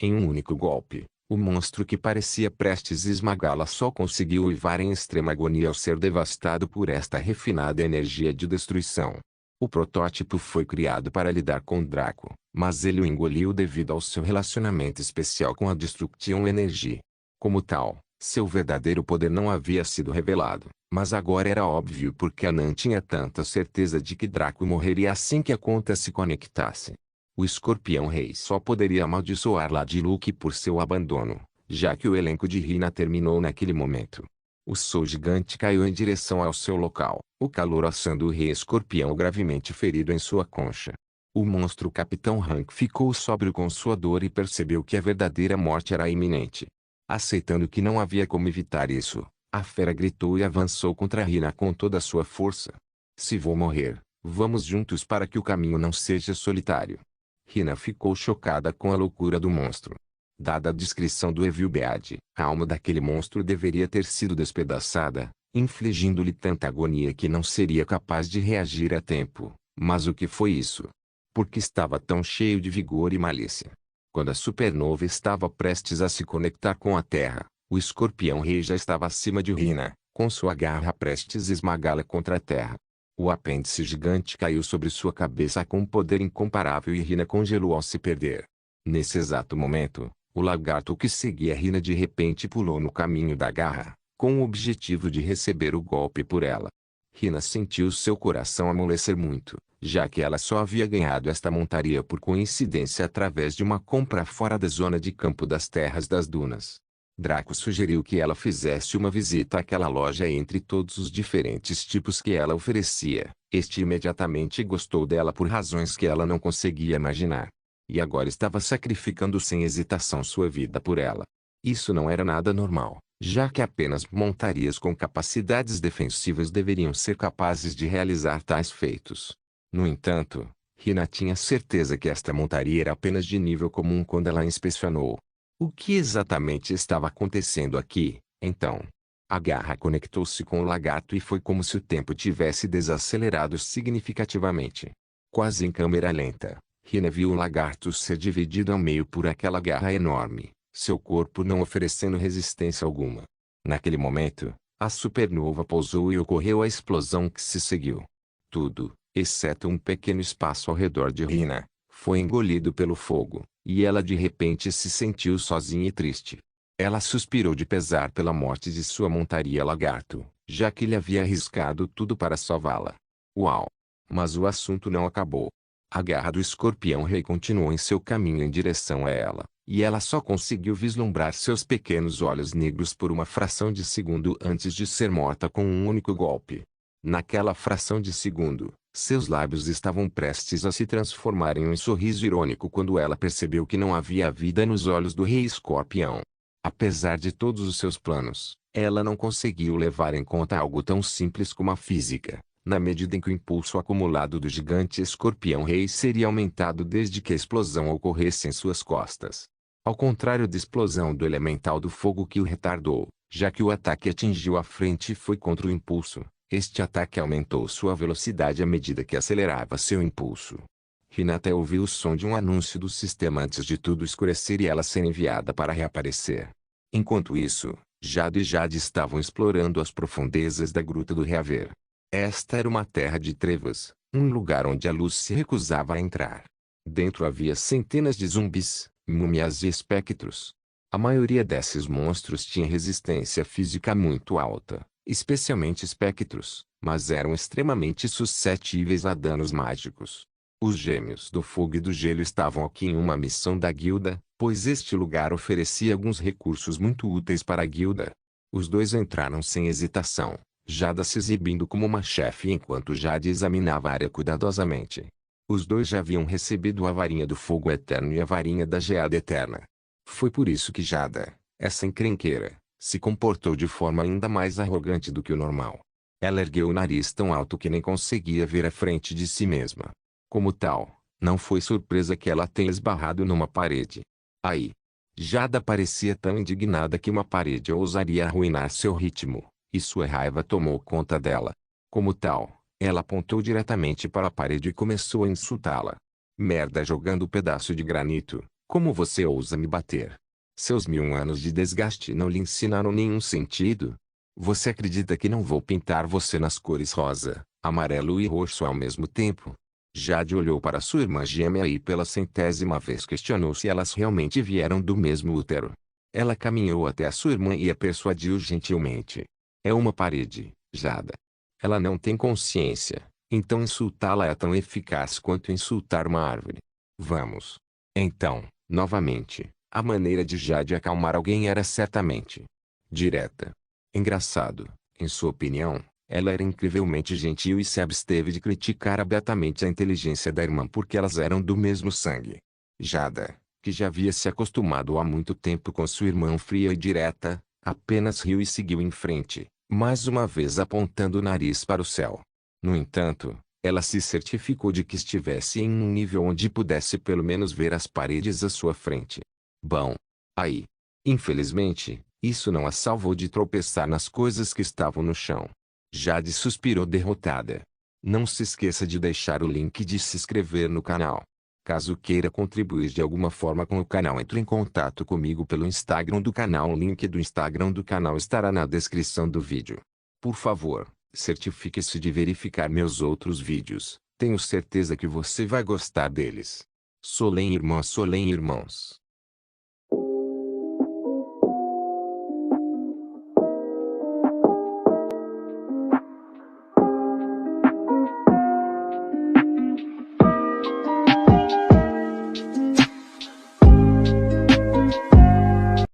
Em um único golpe, o monstro que parecia prestes a esmagá-la só conseguiu uivar em extrema agonia ao ser devastado por esta refinada energia de destruição. O protótipo foi criado para lidar com Draco, mas ele o engoliu devido ao seu relacionamento especial com a Destruction Energy. Como tal, seu verdadeiro poder não havia sido revelado, mas agora era óbvio porque Anan tinha tanta certeza de que Draco morreria assim que a conta se conectasse. O Escorpião Rei só poderia amaldiçoar Lady Luke por seu abandono, já que o elenco de Rina terminou naquele momento. O sol gigante caiu em direção ao seu local, o calor assando o rei escorpião gravemente ferido em sua concha. O monstro Capitão Hank ficou sóbrio com sua dor e percebeu que a verdadeira morte era iminente. Aceitando que não havia como evitar isso, a fera gritou e avançou contra Hina com toda a sua força. Se vou morrer, vamos juntos para que o caminho não seja solitário. Hina ficou chocada com a loucura do monstro. Dada a descrição do Evil Bead, a alma daquele monstro deveria ter sido despedaçada, infligindo-lhe tanta agonia que não seria capaz de reagir a tempo. Mas o que foi isso? Porque estava tão cheio de vigor e malícia. Quando a supernova estava prestes a se conectar com a Terra, o escorpião rei já estava acima de Hina, com sua garra prestes a esmagá-la contra a Terra. O apêndice gigante caiu sobre sua cabeça com um poder incomparável e Hina congelou ao se perder. Nesse exato momento, o lagarto que seguia Hina de repente pulou no caminho da garra, com o objetivo de receber o golpe por ela. Hina sentiu seu coração amolecer muito, já que ela só havia ganhado esta montaria por coincidência através de uma compra fora da zona de campo das Terras das Dunas. Draco sugeriu que ela fizesse uma visita àquela loja entre todos os diferentes tipos que ela oferecia. Este imediatamente gostou dela por razões que ela não conseguia imaginar. E agora estava sacrificando sem hesitação sua vida por ela. Isso não era nada normal, já que apenas montarias com capacidades defensivas deveriam ser capazes de realizar tais feitos. No entanto, Hina tinha certeza que esta montaria era apenas de nível comum quando ela a inspecionou. O que exatamente estava acontecendo aqui, então? A garra conectou-se com o lagarto e foi como se o tempo tivesse desacelerado significativamente. Quase em câmera lenta, Hina viu o lagarto ser dividido ao meio por aquela garra enorme, seu corpo não oferecendo resistência alguma. Naquele momento, a supernova pousou e ocorreu a explosão que se seguiu. Tudo, exceto um pequeno espaço ao redor de Hina, foi engolido pelo fogo, e ela de repente se sentiu sozinha e triste. Ela suspirou de pesar pela morte de sua montaria lagarto, já que ele havia arriscado tudo para salvá-la. Uau! Mas o assunto não acabou. A garra do escorpião rei continuou em seu caminho em direção a ela, e ela só conseguiu vislumbrar seus pequenos olhos negros por uma fração de segundo antes de ser morta com um único golpe. Naquela fração de segundo, seus lábios estavam prestes a se transformar em um sorriso irônico quando ela percebeu que não havia vida nos olhos do rei escorpião. Apesar de todos os seus planos, ela não conseguiu levar em conta algo tão simples como a física, na medida em que o impulso acumulado do gigante escorpião rei seria aumentado desde que a explosão ocorresse em suas costas. Ao contrário da explosão do elemental do fogo que o retardou, já que o ataque atingiu a frente e foi contra o impulso, este ataque aumentou sua velocidade à medida que acelerava seu impulso. Hina até ouviu o som de um anúncio do sistema antes de tudo escurecer e ela ser enviada para reaparecer. Enquanto isso, Jade e Jade estavam explorando as profundezas da Gruta do Reaver. Esta era uma terra de trevas, um lugar onde a luz se recusava a entrar. Dentro havia centenas de zumbis, múmias e espectros. A maioria desses monstros tinha resistência física muito alta, especialmente espectros, mas eram extremamente suscetíveis a danos mágicos. Os Gêmeos do Fogo e do Gelo estavam aqui em uma missão da guilda, pois este lugar oferecia alguns recursos muito úteis para a guilda. Os dois entraram sem hesitação, Jada se exibindo como uma chefe enquanto Jade examinava a área cuidadosamente. Os dois já haviam recebido a varinha do fogo eterno e a varinha da geada eterna. Foi por isso que Jada, essa encrenqueira, se comportou de forma ainda mais arrogante do que o normal. Ela ergueu o nariz tão alto que nem conseguia ver à frente de si mesma. Como tal, não foi surpresa que ela tenha esbarrado numa parede. Aí, Jada parecia tão indignada que uma parede ousaria arruinar seu ritmo, e sua raiva tomou conta dela. Como tal, ela apontou diretamente para a parede e começou a insultá-la. Merda, jogando pedaço de granito, como você ousa me bater? Seus 1000 anos de desgaste não lhe ensinaram nenhum sentido? Você acredita que não vou pintar você nas cores rosa, amarelo e roxo ao mesmo tempo? Jade olhou para sua irmã gêmea e pela 100ª vez questionou se elas realmente vieram do mesmo útero. Ela caminhou até a sua irmã e a persuadiu gentilmente. É uma parede, Jada. Ela não tem consciência, então insultá-la é tão eficaz quanto insultar uma árvore. Vamos. Então, novamente, a maneira de Jade acalmar alguém era certamente direta. Engraçado, em sua opinião, Ela era incrivelmente gentil e se absteve de criticar abertamente a inteligência da irmã porque elas eram do mesmo sangue. Jada, que já havia se acostumado há muito tempo com sua irmã fria e direta, apenas riu e seguiu em frente, mais uma vez apontando o nariz para o céu. No entanto, ela se certificou de que estivesse em um nível onde pudesse pelo menos ver as paredes à sua frente. Bom. Aí. Infelizmente, isso não a salvou de tropeçar nas coisas que estavam no chão. Jade suspirou derrotada. Não se esqueça de deixar o link de se inscrever no canal. Caso queira contribuir de alguma forma com o canal, entre em contato comigo pelo Instagram do canal. O link do Instagram do canal estará na descrição do vídeo. Por favor, certifique-se de verificar meus outros vídeos. Tenho certeza que você vai gostar deles. Solém irmãos.